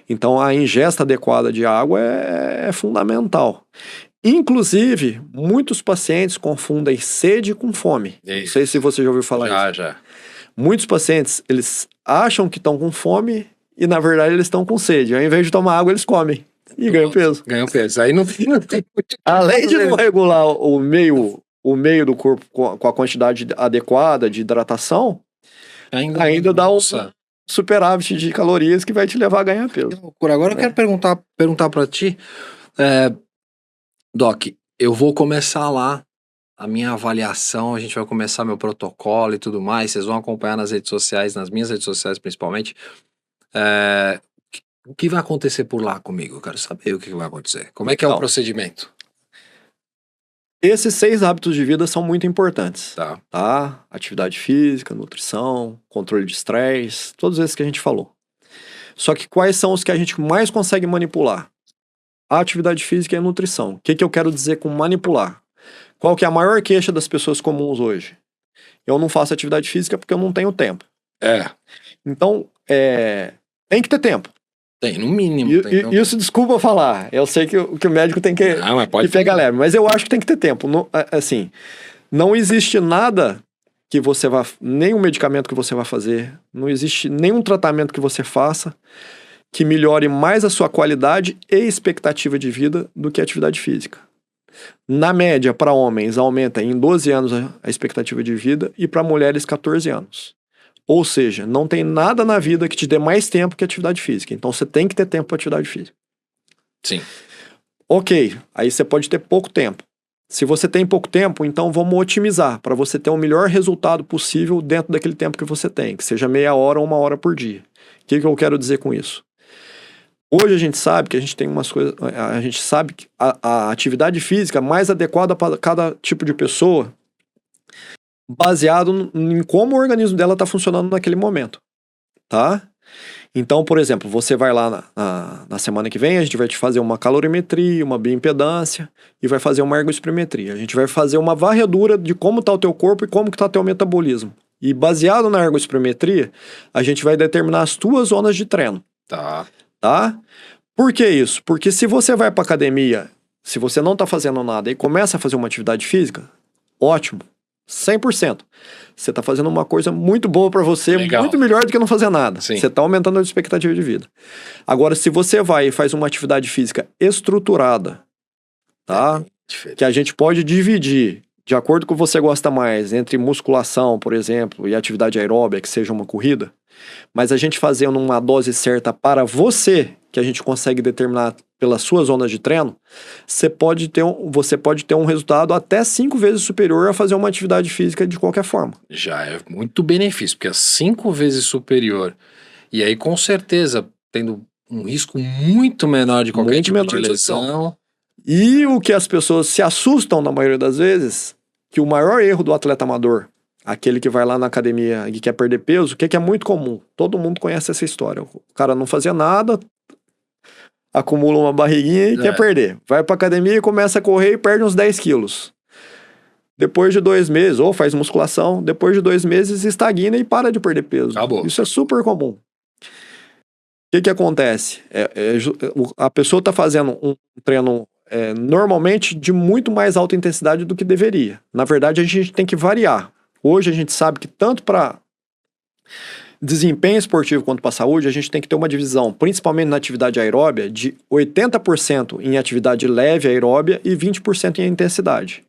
Então, a ingesta adequada de água é fundamental. Inclusive, muitos pacientes confundem sede com fome. Não sei se você já ouviu falar isso. Já. Muitos pacientes, eles acham que estão com fome e, na verdade, eles estão com sede. Ao invés de tomar água, eles comem e ganham peso. Ganham peso. Aí não tem muito. Além de não regular o meio do corpo com a quantidade adequada de hidratação, ainda dá um superávit de calorias que vai te levar a ganhar peso. Agora eu quero perguntar para ti, Doc, eu vou começar lá a minha avaliação, a gente vai começar meu protocolo e tudo mais, vocês vão acompanhar nas redes sociais, nas minhas redes sociais principalmente. O que vai acontecer por lá comigo? Eu quero saber o que vai acontecer. Como é que é o procedimento? Esses 6 hábitos de vida são muito importantes. Tá? Atividade física, nutrição, controle de estresse, todos esses que a gente falou. Só que quais são os que a gente mais consegue manipular? A atividade física e a nutrição. O que eu quero dizer com manipular? Qual que é a maior queixa das pessoas comuns hoje? Eu não faço atividade física porque eu não tenho tempo. Então, tem que ter tempo. Tem, no mínimo. Isso, desculpa falar. Eu sei que o médico tem que pegar leve, mas eu acho que tem que ter tempo. Assim, não existe nada que você vá... Nenhum medicamento que você vai fazer, não existe nenhum tratamento que você faça que melhore mais a sua qualidade e expectativa de vida do que a atividade física. Na média, para homens, aumenta em 12 anos a expectativa de vida e para mulheres, 14 anos. Ou seja, não tem nada na vida que te dê mais tempo que atividade física. Então, você tem que ter tempo para atividade física. Sim. Ok, aí você pode ter pouco tempo. Se você tem pouco tempo, então vamos otimizar para você ter o melhor resultado possível dentro daquele tempo que você tem, que seja meia hora ou 1 hora por dia. O que eu quero dizer com isso? Hoje a gente sabe que a gente tem umas coisas. A gente sabe que a atividade física mais adequada para cada tipo de pessoa, baseado em como o organismo dela está funcionando naquele momento. Tá? Então, por exemplo, você vai lá na semana que vem, a gente vai te fazer uma calorimetria, uma bioimpedância e vai fazer uma ergospirometria. A gente vai fazer uma varredura de como está o teu corpo e como está o teu metabolismo. E baseado na ergospirometria, a gente vai determinar as tuas zonas de treino. Tá? Por que isso? Porque se você vai para academia, se você não está fazendo nada e começa a fazer uma atividade física, ótimo, 100%. Você está fazendo uma coisa muito boa para você, Legal. muito melhor do que não fazer nada. Sim. Você está aumentando a expectativa de vida. Agora, se você vai e faz uma atividade física estruturada, tá? Que a gente pode dividir de acordo com o que você gosta mais, entre musculação, por exemplo, e atividade aeróbica, que seja uma corrida, mas a gente fazendo uma dose certa para você, que a gente consegue determinar pelas suas zonas de treino, você pode ter um resultado até 5 vezes superior a fazer uma atividade física de qualquer forma. Já é muito benefício, porque é 5 vezes superior. E aí, com certeza, tendo um risco muito menor de qualquer Muito tipo menor de de lesão. E o que as pessoas se assustam na maioria das vezes, que o maior erro do atleta amador, aquele que vai lá na academia e quer perder peso, o que é muito comum? Todo mundo conhece essa história. O cara não fazia nada, acumula uma barriguinha e quer perder. Vai pra academia e começa a correr e perde uns 10 quilos. Depois de 2 meses, ou faz musculação, depois de 2 meses estagna e para de perder peso. Acabou. Isso é super comum. O que acontece? A pessoa está fazendo um treino normalmente de muito mais alta intensidade do que deveria. Na verdade, a gente tem que variar. Hoje a gente sabe que tanto para desempenho esportivo quanto para saúde, a gente tem que ter uma divisão, principalmente na atividade aeróbia, de 80% em atividade leve aeróbia e 20% em intensidade.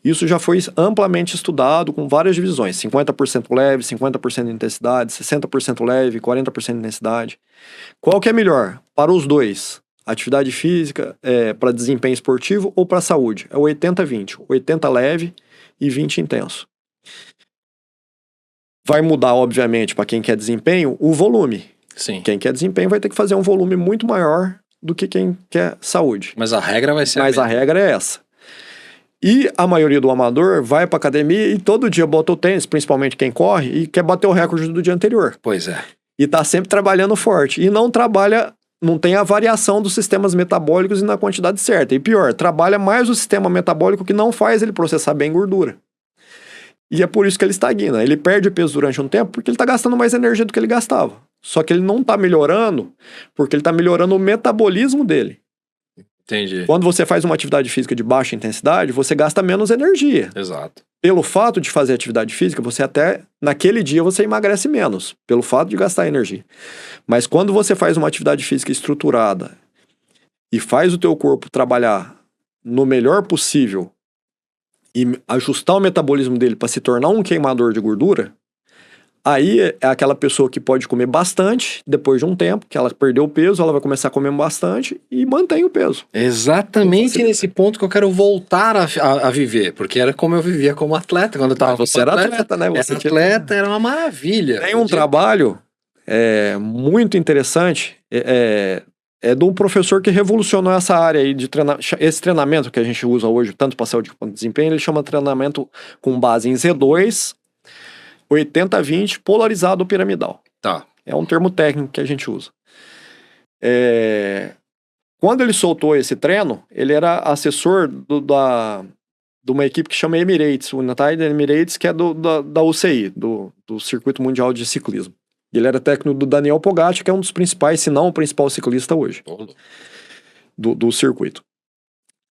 Isso já foi amplamente estudado com várias divisões, 50% leve, 50% de intensidade, 60% leve, 40% de intensidade. Qual que é melhor para os dois? Atividade física para desempenho esportivo ou para saúde? É 80-20, 80 leve e 20 intenso. Vai mudar, obviamente, para quem quer desempenho, o volume. Sim. Quem quer desempenho vai ter que fazer um volume muito maior do que quem quer saúde. Mas a regra vai ser Mas a regra é essa. E a maioria do amador vai pra academia e todo dia bota o tênis, principalmente quem corre, e quer bater o recorde do dia anterior. Pois é. E tá sempre trabalhando forte. E não tem a variação dos sistemas metabólicos e na quantidade certa. E pior, trabalha mais o sistema metabólico que não faz ele processar bem gordura. E é por isso que ele estagna. Ele perde peso durante um tempo porque ele tá gastando mais energia do que ele gastava. Só que ele não tá melhorando porque ele tá melhorando o metabolismo dele. Entendi. Quando você faz uma atividade física de baixa intensidade, você gasta menos energia. Exato. Pelo fato de fazer atividade física, você até, naquele dia, você emagrece menos. Pelo fato de gastar energia. Mas quando você faz uma atividade física estruturada e faz o teu corpo trabalhar no melhor possível e ajustar o metabolismo dele para se tornar um queimador de gordura, aí é aquela pessoa que pode comer bastante, depois de um tempo, que ela perdeu o peso, ela vai começar a comer bastante e mantém o peso. Exatamente nesse ponto que eu quero voltar a viver, porque era como eu vivia como atleta, quando eu tava Você era atleta, né? Você atleta, era uma maravilha. Tem um trabalho muito interessante, é de um professor que revolucionou essa área aí de esse treinamento que a gente usa hoje, tanto para saúde quanto desempenho, ele chama treinamento com base em Z2, 80-20 polarizado piramidal. Tá. É um termo técnico que a gente usa. Quando ele soltou esse treino, ele era assessor de uma equipe que chama Emirates, o United Emirates, que é da UCI, do Circuito Mundial de Ciclismo. Ele era técnico do Daniel Pogacar, que é um dos principais, se não o principal ciclista hoje, do circuito.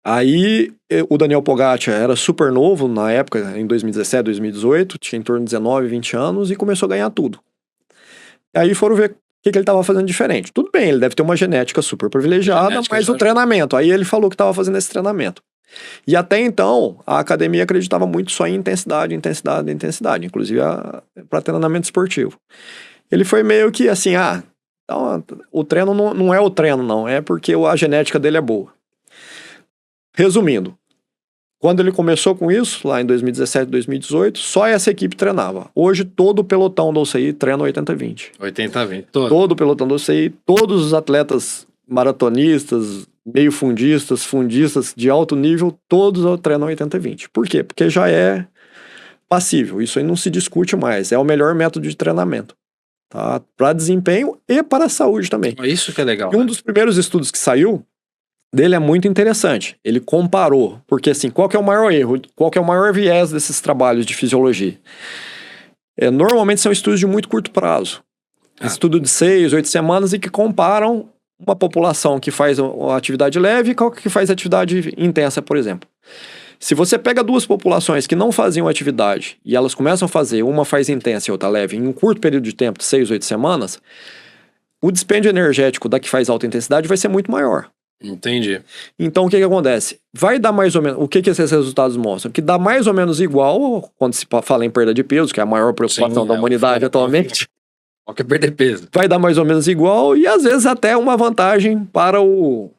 Aí, o Daniel Pogacar era super novo na época, em 2017, 2018, tinha em torno de 19, 20 anos e começou a ganhar tudo. Aí foram ver o que ele estava fazendo diferente. Tudo bem, ele deve ter uma genética super privilegiada, mas o treinamento, aí ele falou que estava fazendo esse treinamento. E até então, a academia acreditava muito só em intensidade, inclusive para treinamento esportivo. Ele foi meio que assim, então, o treino não é o treino não, é porque a genética dele é boa. Resumindo, Quando ele começou com isso, lá em 2017, 2018, só essa equipe treinava. Hoje, todo o pelotão da UCI treina 80-20. 80-20. Todo o pelotão da UCI, todos os atletas maratonistas, meio fundistas de alto nível, todos treinam 80-20. Por quê? Porque já é passível. Isso aí não se discute mais. É o melhor método de treinamento. Tá? Para desempenho e para a saúde também. Isso que é legal. E um dos primeiros estudos que saiu dele é muito interessante. Ele comparou, porque assim, qual que é o maior erro? Qual que é o maior viés desses trabalhos de fisiologia? Normalmente são estudos de muito curto prazo. Estudo de 6, 8 semanas e que comparam uma população que faz uma atividade leve e qual que faz atividade intensa, por exemplo. Se você pega duas populações que não faziam atividade e elas começam a fazer, uma faz intensa e outra leve, em um curto período de tempo, de 6, 8 semanas, o dispêndio energético da que faz alta intensidade vai ser muito maior. Entendi. Então, o que acontece? Vai dar mais ou menos... O que esses resultados mostram? Que dá mais ou menos igual quando se fala em perda de peso, que é a maior preocupação da humanidade atualmente. Qual que é perder peso? Vai dar mais ou menos igual e, às vezes, até uma vantagem para o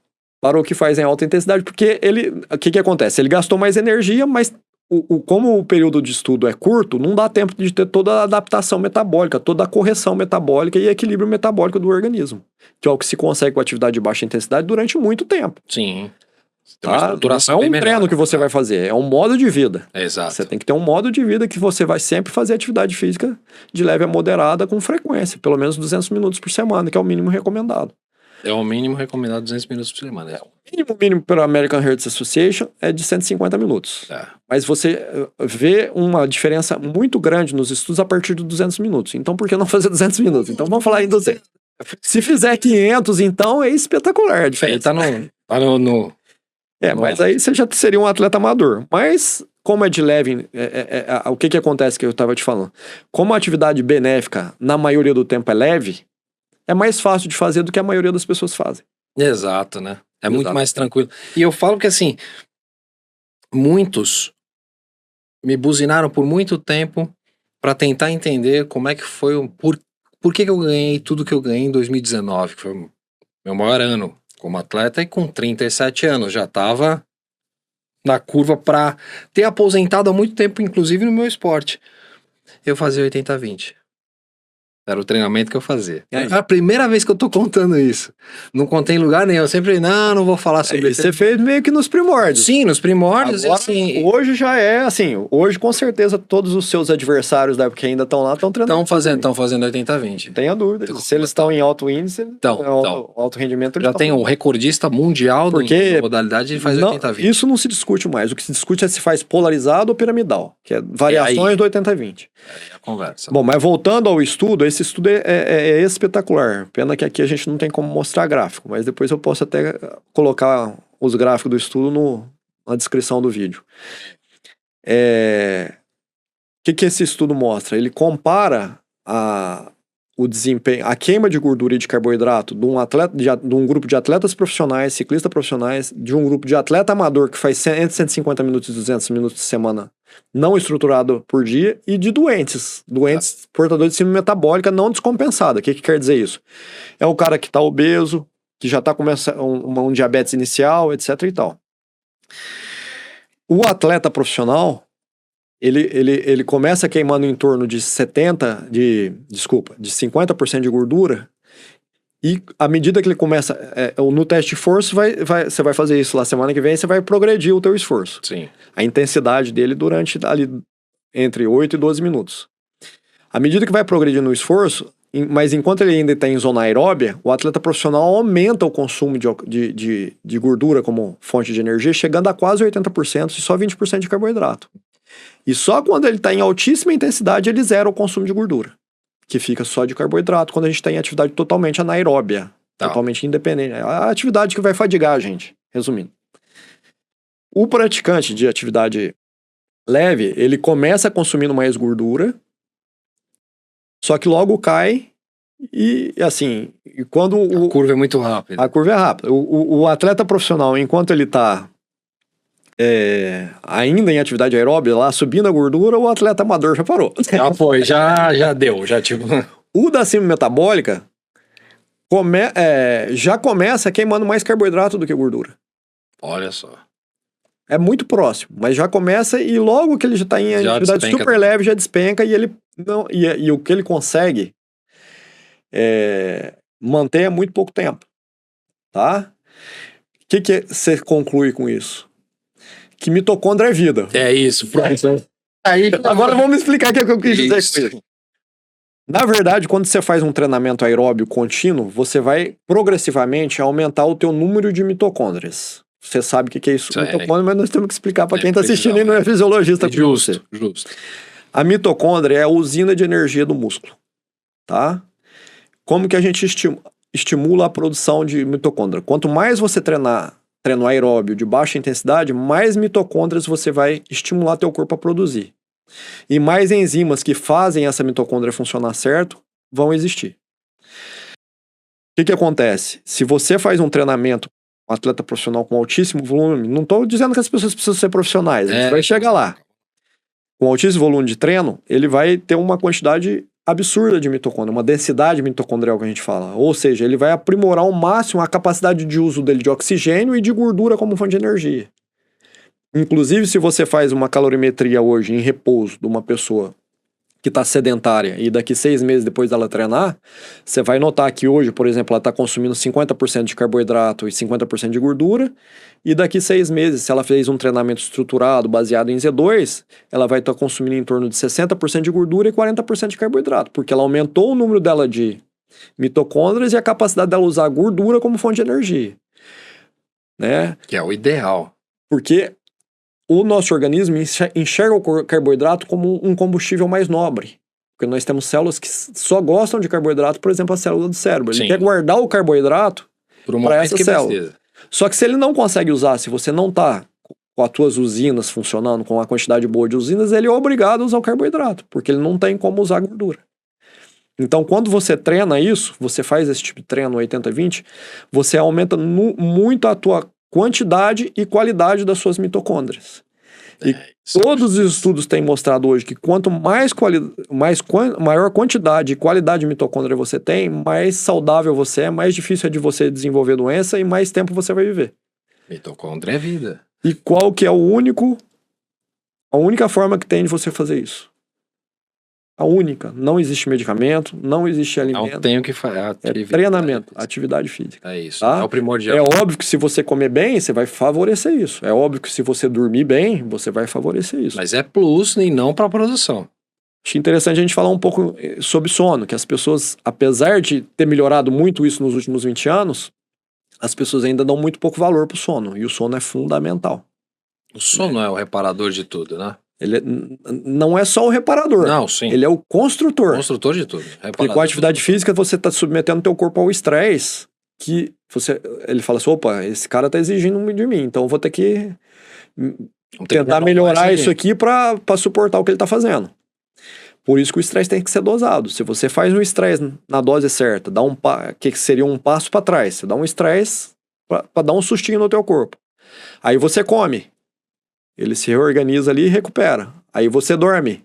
que faz em alta intensidade, porque o que acontece? Ele gastou mais energia, mas como o período de estudo é curto, não dá tempo de ter toda a adaptação metabólica, toda a correção metabólica e equilíbrio metabólico do organismo, que é o que se consegue com atividade de baixa intensidade durante muito tempo. Sim. Tá? Não é um treino que você vai fazer, é um modo de vida. Exato. Você tem que ter um modo de vida que você vai sempre fazer atividade física de leve a moderada com frequência, pelo menos 200 minutos por semana, que é o mínimo recomendado. É o mínimo recomendado 200 minutos por semana. O mínimo pela American Heart Association é de 150 minutos. Mas você vê uma diferença muito grande nos estudos a partir de 200 minutos. Então, por que não fazer 200 minutos? Então, vamos falar em 200. Se fizer 500, então, é espetacular a diferença. Mas aí você já seria um atleta amador. Mas, como é de leve, o que acontece que eu estava te falando? Como a atividade benéfica, na maioria do tempo, é leve, é mais fácil de fazer do que a maioria das pessoas fazem. Exato, né? Muito mais tranquilo. E eu falo que assim, muitos me buzinaram por muito tempo para tentar entender como é que foi, por que eu ganhei tudo que eu ganhei em 2019, que foi o meu maior ano como atleta, e com 37 anos já tava na curva para ter aposentado há muito tempo, inclusive no meu esporte. Eu fazia 80-20. Era o treinamento que eu fazia. É a primeira vez que eu tô contando isso. Não contei em lugar nenhum. Eu sempre, não vou falar sobre isso. Você fez meio que nos primórdios. Sim, nos primórdios. Agora, assim, hoje já é assim. Hoje, com certeza, todos os seus adversários da época que ainda estão lá estão treinando. Estão fazendo 80-20. Não tenha dúvida. Se eles estão em alto índice, alto rendimento. Já tem o recordista mundial da modalidade e faz 80-20. Isso não se discute mais. O que se discute é se faz polarizado ou piramidal, que é variações do 80-20. É a conversa. Bom, mas voltando ao estudo, esse estudo é espetacular. Pena que aqui a gente não tem como mostrar gráfico, mas depois eu posso até colocar os gráficos do estudo na descrição do vídeo. O que esse estudo mostra? Ele compara o desempenho, a queima de gordura e de carboidrato de um grupo de atletas profissionais, ciclistas profissionais, de um grupo de atleta amador que faz entre 150 minutos e 200 minutos de semana não estruturado por dia, e de doentes portadores de síndrome metabólica não descompensada. O que quer dizer isso? É o cara que está obeso, que já está começando um diabetes inicial, etc e tal. O atleta profissional, ele começa queimando em torno de 50% de gordura, e à medida que ele começa, no teste de esforço, você vai fazer isso lá semana que vem, você vai progredir o teu esforço. Sim. A intensidade dele durante ali entre 8 e 12 minutos. À medida que vai progredir no esforço, mas enquanto ele ainda está em zona aeróbia, o atleta profissional aumenta o consumo de gordura como fonte de energia, chegando a quase 80% e só 20% de carboidrato. E só quando ele está em altíssima intensidade, ele zera o consumo de gordura, que fica só de carboidrato, quando a gente está em atividade totalmente anaeróbia, totalmente independente. É a atividade que vai fadigar a gente, resumindo. O praticante de atividade leve, ele começa consumindo mais gordura, só que logo cai e assim, quando a curva é muito rápida. A curva é rápida. O atleta profissional, enquanto ele está ainda em atividade aeróbica, lá subindo a gordura, o atleta amador já parou. Já foi, já deu, já tipo... O da síndrome metabólica já começa queimando mais carboidrato do que gordura. Olha só. É muito próximo, mas já começa e logo que ele já está em Já atividade despenca. super leve, já despenca e ele não e o que ele consegue manter é muito pouco tempo, tá? O que você conclui com isso? Que mitocôndria é vida. É isso, pronto. Aí, Agora vamos explicar o que eu quis dizer Isso. com isso. Na verdade, quando você faz um treinamento aeróbio contínuo, você vai progressivamente aumentar o teu número de mitocôndrias. Você sabe o que é isso, Isso é. mitocôndria, mas nós temos que explicar para É, quem está assistindo e não é fisiologista como você. Justo. A mitocôndria é a usina de energia do músculo, tá? Como que a gente estimula a produção de mitocôndria? Quanto mais você treino aeróbio de baixa intensidade, mais mitocôndrias você vai estimular teu corpo a produzir. E mais enzimas que fazem essa mitocôndria funcionar certo vão existir. O que acontece? Se você faz um treinamento, um atleta profissional com altíssimo volume, não estou dizendo que as pessoas precisam ser profissionais, a gente vai chegar lá. Com altíssimo volume de treino, ele vai ter uma quantidade absurda de mitocôndria, uma densidade mitocondrial que a gente fala. Ou seja, ele vai aprimorar ao máximo a capacidade de uso dele de oxigênio e de gordura como fonte de energia. Inclusive, se você faz uma calorimetria hoje em repouso de uma pessoa que está sedentária e daqui 6 meses depois dela treinar, você vai notar que hoje, por exemplo, ela está consumindo 50% de carboidrato e 50% de gordura, e daqui 6 meses, se ela fez um treinamento estruturado baseado em Z2, ela vai estar consumindo em torno de 60% de gordura e 40% de carboidrato, porque ela aumentou o número dela de mitocôndrias e a capacidade dela usar a gordura como fonte de energia. Né? Que é o ideal. Porque o nosso organismo enxerga o carboidrato como um combustível mais nobre. Porque nós temos células que só gostam de carboidrato, por exemplo, a célula do cérebro. Ele quer guardar o carboidrato para essa célula. Precisa. Só que se ele não consegue usar, se você não está com as tuas usinas funcionando, com a quantidade boa de usinas, ele é obrigado a usar o carboidrato, porque ele não tem como usar a gordura. Então, quando você treina isso, você faz esse tipo de treino 80-20, você aumenta muito a tua quantidade e qualidade das suas mitocôndrias. E todos os estudos têm mostrado hoje que quanto maior quantidade e qualidade de mitocôndria você tem, mais saudável você é, mais difícil é de você desenvolver doença e mais tempo você vai viver. Mitocôndria é vida. E qual que é a única forma que tem de você fazer isso? A única. Não existe medicamento, não existe alimento. Não tem o que fazer. É treinamento, atividade física. É isso. Tá? É o primordial. É óbvio que se você comer bem, você vai favorecer isso. É óbvio que se você dormir bem, você vai favorecer isso. Mas é plus e não para produção. Acho interessante a gente falar um pouco sobre sono, que as pessoas, apesar de ter melhorado muito isso nos últimos 20 anos, as pessoas ainda dão muito pouco valor pro sono. E o sono é fundamental. O sono é o reparador de tudo, né? Ele não é só o reparador. Não, sim. Ele é o construtor. Construtor de tudo. Porque com a atividade física você está submetendo teu corpo ao estresse que ele fala assim, opa, esse cara tá exigindo de mim, então eu vou ter que tentar melhorar isso aqui para suportar o que ele tá fazendo. Por isso que o estresse tem que ser dosado. Se você faz um estresse na dose certa, dá que seria um passo para trás, você dá um estresse para dar um sustinho no teu corpo. Aí você come. Ele se reorganiza ali e recupera. Aí você dorme.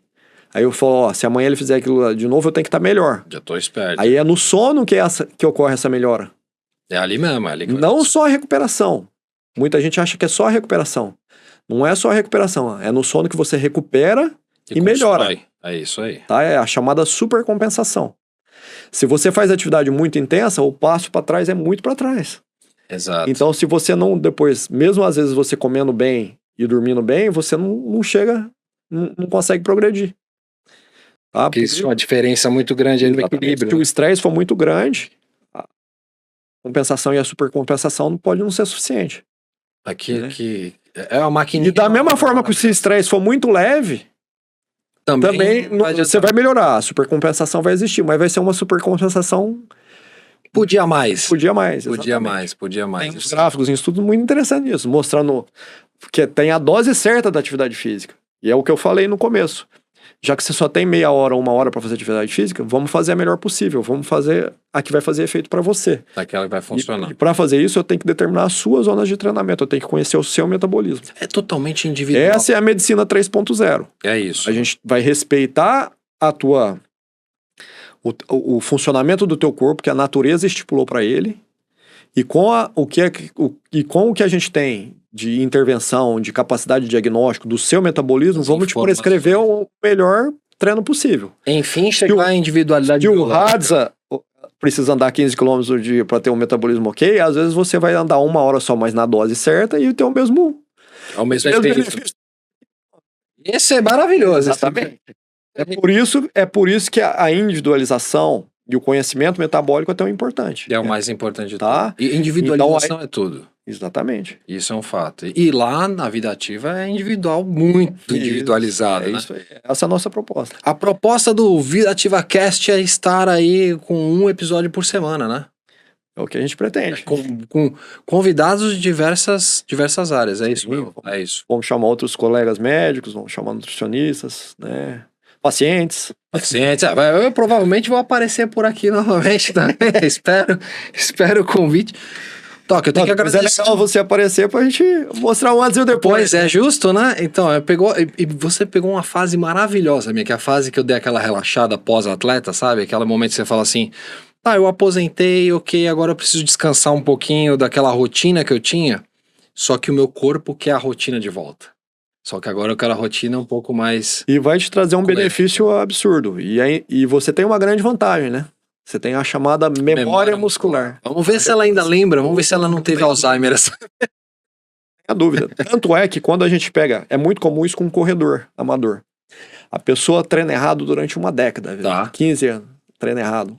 Aí eu falo, ó, se amanhã ele fizer aquilo de novo, eu tenho que estar melhor. Já tô esperto. Aí é no sono que ocorre essa melhora. É ali mesmo, é ali que não só a recuperação. Muita gente acha que é só a recuperação. Não é só a recuperação. É no sono que você recupera e melhora. É isso aí. Tá? É a chamada supercompensação. Se você faz atividade muito intensa, o passo para trás é muito para trás. Exato. Então, se você não depois, mesmo às vezes você comendo bem e dormindo bem, você não chega, não consegue progredir. Tá? Porque isso é uma diferença muito grande aí no equilíbrio. Se o estresse for muito grande, a compensação e a supercompensação pode não ser suficiente. Aqui é uma maquininha. E da mesma forma que se o estresse for muito leve, também você vai melhorar. A supercompensação vai existir, mas vai ser uma supercompensação... Podia mais. Podia mais. Tem uns gráficos em estudos muito interessantes nisso, mostrando que tem a dose certa da atividade física. E é o que eu falei no começo. Já que você só tem meia hora ou 1 hora para fazer atividade física, vamos fazer a melhor possível. Vamos fazer a que vai fazer efeito para você. Aquela que vai funcionar. E para fazer isso, eu tenho que determinar as suas zonas de treinamento. Eu tenho que conhecer o seu metabolismo. É totalmente individual. Essa é a medicina 3.0. É isso. A gente vai respeitar o funcionamento do teu corpo, que a natureza estipulou para ele, E com o que a gente tem de intervenção, de capacidade de diagnóstico do seu metabolismo, vamos te prescrever o melhor treino possível. Enfim, chegar à individualidade. Se o Hadza precisa andar 15 km por dia para ter um metabolismo ok, às vezes você vai andar 1 hora só, mas na dose certa e ter o mesmo benefício. Esse é maravilhoso. Exatamente. É por isso que a individualização e o conhecimento metabólico é tão importante. É o mais importante de tudo. E individualização é tudo. Exatamente. Isso é um fato. E lá na vida ativa é individual, muito individualizado, né? Isso aí. Essa é a nossa proposta. A proposta do Vida Ativa Cast é estar aí com um episódio por semana, né? É o que a gente pretende. Com convidados de diversas áreas, é isso mesmo? É isso. Vamos chamar outros colegas médicos, vamos chamar nutricionistas, né? Pacientes. Eu provavelmente vou aparecer por aqui novamente também. espero o convite. Toque, eu tenho que agradecer. É legal você aparecer pra gente mostrar um antes e depois. Pois é, justo, né? Então, você pegou uma fase maravilhosa minha, que é a fase que eu dei aquela relaxada pós-atleta, sabe? Aquele momento que você fala assim, eu aposentei, ok, agora eu preciso descansar um pouquinho daquela rotina que eu tinha, só que o meu corpo quer a rotina de volta. Só que agora eu quero a rotina um pouco mais... E vai te trazer um benefício absurdo. E você tem uma grande vantagem, né? Você tem a chamada memória muscular. Vamos ver se ela ainda lembra, vamos ver se ela não teve Alzheimer. Não tem dúvida. Tanto é que quando a gente pega, é muito comum isso com um corredor amador. A pessoa treina errado durante uma década, 15 anos, treina errado.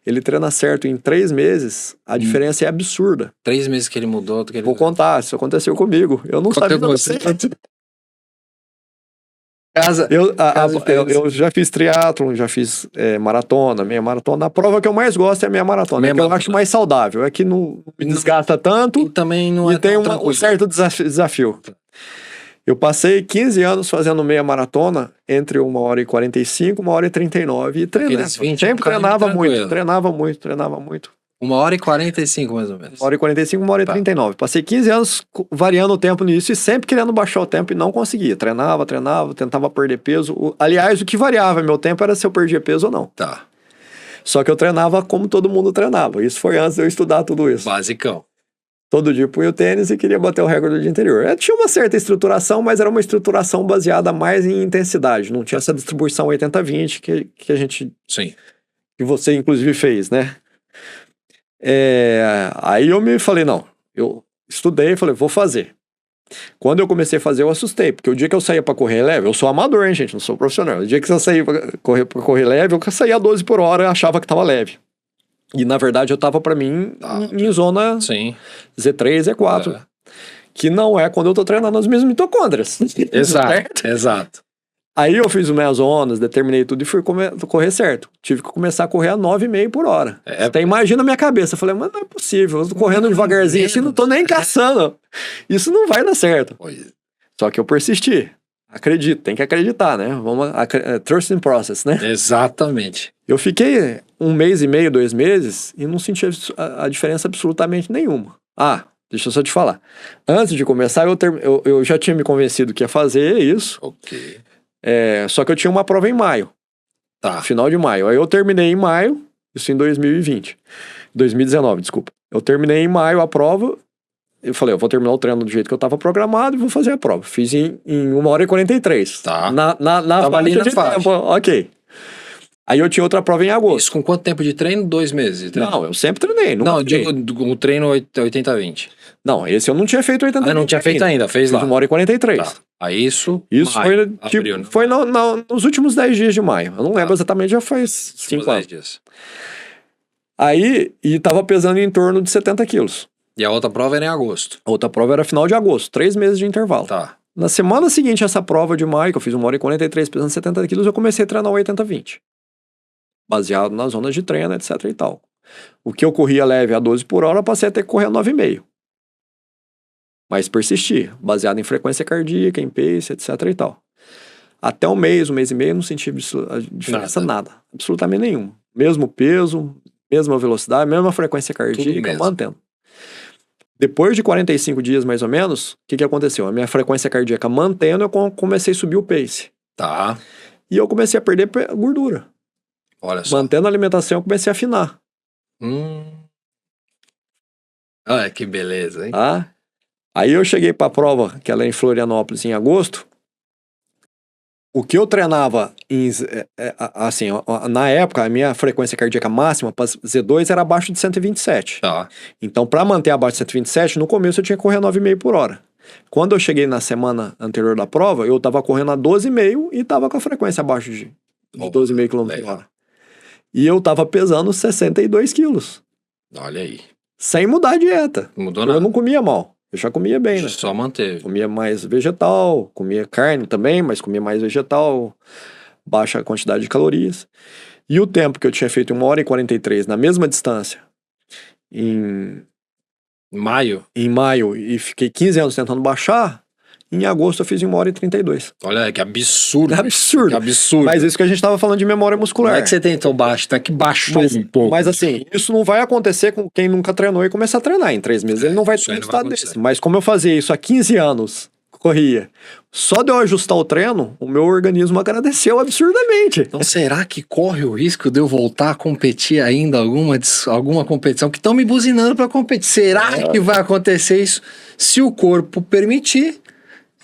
Ele treina certo em 3 meses, a diferença é absurda. 3 meses que ele mudou. Vou contar, isso aconteceu comigo. Eu não sabia eu já fiz triatlon, já fiz maratona, meia maratona. A prova que eu mais gosto é a meia maratona, que eu acho mais saudável. É que não me desgasta tanto e também não e tem um certo desafio. Eu passei 15 anos fazendo meia maratona entre 1h45 e 1h39 e treinava. Sempre treinava muito. 1h45 mais ou menos. 1h45, 1h39. Passei 15 anos variando o tempo nisso e sempre querendo baixar o tempo e não conseguia. Treinava, tentava perder peso. Aliás, o que variava meu tempo era se eu perdia peso ou não. Tá. Só que eu treinava como todo mundo treinava. Isso foi antes de eu estudar tudo isso. Basicão. Todo dia punha o tênis e queria bater o recorde do dia anterior. Tinha uma certa estruturação, mas era uma estruturação baseada mais em intensidade. Não tinha essa distribuição 80-20 que a gente... Sim. Que você, inclusive, fez, né? Aí eu me falei, não, eu estudei e falei, vou fazer. Quando eu comecei a fazer, eu assustei, porque o dia que eu saía pra correr leve, eu sou amador, hein, gente, não sou profissional. O dia que eu saía pra correr leve, eu saía a 12 por hora e achava que tava leve. E na verdade eu tava pra mim em zona Sim. Z3, Z4. Que não é quando eu tô treinando as minhas mitocôndrias. Exato. Aí eu fiz minhas zonas, determinei tudo e fui correr certo. Tive que começar a correr a 9,5 por hora. Até imagina a minha cabeça. Eu falei, mas não é possível. Eu tô correndo devagarzinho assim, não tô nem caçando. Isso não vai dar certo. Só que eu persisti. Acredito, tem que acreditar, né? Trust in process, né? Exatamente. Eu fiquei 1 mês e meio, 2 meses e não senti a diferença absolutamente nenhuma. Deixa eu só te falar. Antes de começar, eu já tinha me convencido que ia fazer isso. Ok. Só que eu tinha uma prova em maio. Final de maio. Aí eu terminei em maio, isso em 2019, desculpa. Eu terminei em maio a prova. Eu falei, eu vou terminar o treino do jeito que eu tava programado e vou fazer a prova. Fiz em 1h43. Na faixa de tempo. Ok. Aí eu tinha outra prova em agosto. Isso com quanto tempo de treino? 2 meses? Não, eu sempre treinei. Não, eu digo o treino 80-20. Não, esse eu não tinha feito 80-20. Não tinha feito ainda, fez lá. 1h43. Aí isso maio, foi nos últimos 10 dias de maio. Eu não lembro exatamente, já faz 5 anos. 10 dias. Aí, e tava pesando em torno de 70 quilos. E a outra prova era em agosto? A outra prova era final de agosto, 3 meses de intervalo. Na semana seguinte, essa prova de maio, que eu fiz 1h43 pesando 70 quilos, eu comecei a treinar o 80-20. Baseado nas zonas de treino, etc e tal. O que eu corria leve a 12 por hora, eu passei a ter que correr a 9,5. Mas persisti, baseado em frequência cardíaca, em pace, etc e tal. Até um mês e meio, eu não senti a diferença nada. Absolutamente nenhuma. Mesmo peso, mesma velocidade, mesma frequência cardíaca, mantendo. Depois de 45 dias, mais ou menos, o que aconteceu? A minha frequência cardíaca mantendo, eu comecei a subir o pace. E eu comecei a perder gordura. Olha só. Mantendo a alimentação, eu comecei a afinar. Olha que beleza, hein? Tá? Aí eu cheguei pra prova, que ela é em Florianópolis, em agosto. O que eu treinava, assim, na época, a minha frequência cardíaca máxima para Z2 era abaixo de 127. Tá. Então, para manter abaixo de 127, no começo eu tinha que correr 9,5 por hora. Quando eu cheguei na semana anterior da prova, eu tava correndo a 12,5 e tava com a frequência abaixo de 12,5 km por hora. E eu tava pesando 62 quilos. Olha aí. Sem mudar a dieta. Não mudou nada. Eu não comia mal. Eu já comia bem, né? Só manteve. Comia mais vegetal, comia carne também, mas comia mais vegetal, baixa quantidade de calorias. E o tempo que eu tinha feito 1h43 na mesma distância, em Maio? maio, e fiquei 15 anos tentando baixar, em agosto eu fiz em 1h32. Olha, que absurdo. É absurdo. Que absurdo. Mas isso que a gente tava falando de memória muscular. Como é que você tentou baixo? Tá que baixou um pouco. Mas assim, isso não vai acontecer com quem nunca treinou e começar a treinar. Em 3 meses ele não vai ter um resultado desse. Mas como eu fazia isso há 15 anos, corria, só de eu ajustar o treino, o meu organismo agradeceu absurdamente. Então será que corre o risco de eu voltar a competir ainda alguma competição que estão me buzinando para competir? Será que vai acontecer isso? Se o corpo permitir,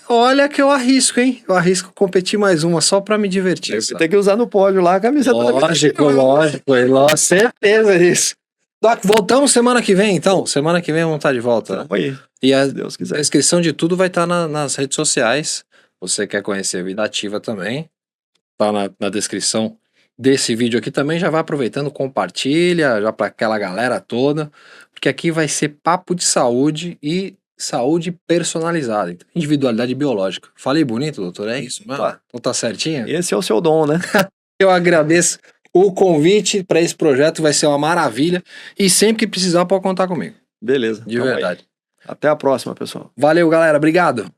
olha que eu arrisco, hein? Eu arrisco competir mais uma só pra me divertir. Você tem que usar no pódio lá a camiseta. Lógico, certeza disso. Doc, voltamos semana que vem, então. Semana que vem vamos estar de volta. Vamos aí, e se Deus quiser. A descrição de tudo vai estar nas redes sociais. Você quer conhecer a Vida Ativa também, tá na descrição desse vídeo aqui também. Já vai aproveitando, compartilha já pra aquela galera toda, porque aqui vai ser papo de saúde e saúde personalizada, então, individualidade biológica. Falei bonito, doutor? É isso, mano? Então tá certinho? Esse é o seu dom, né? Eu agradeço o convite para esse projeto, vai ser uma maravilha. E sempre que precisar, pode contar comigo. Beleza. De verdade. Até a próxima, pessoal. Valeu, galera. Obrigado.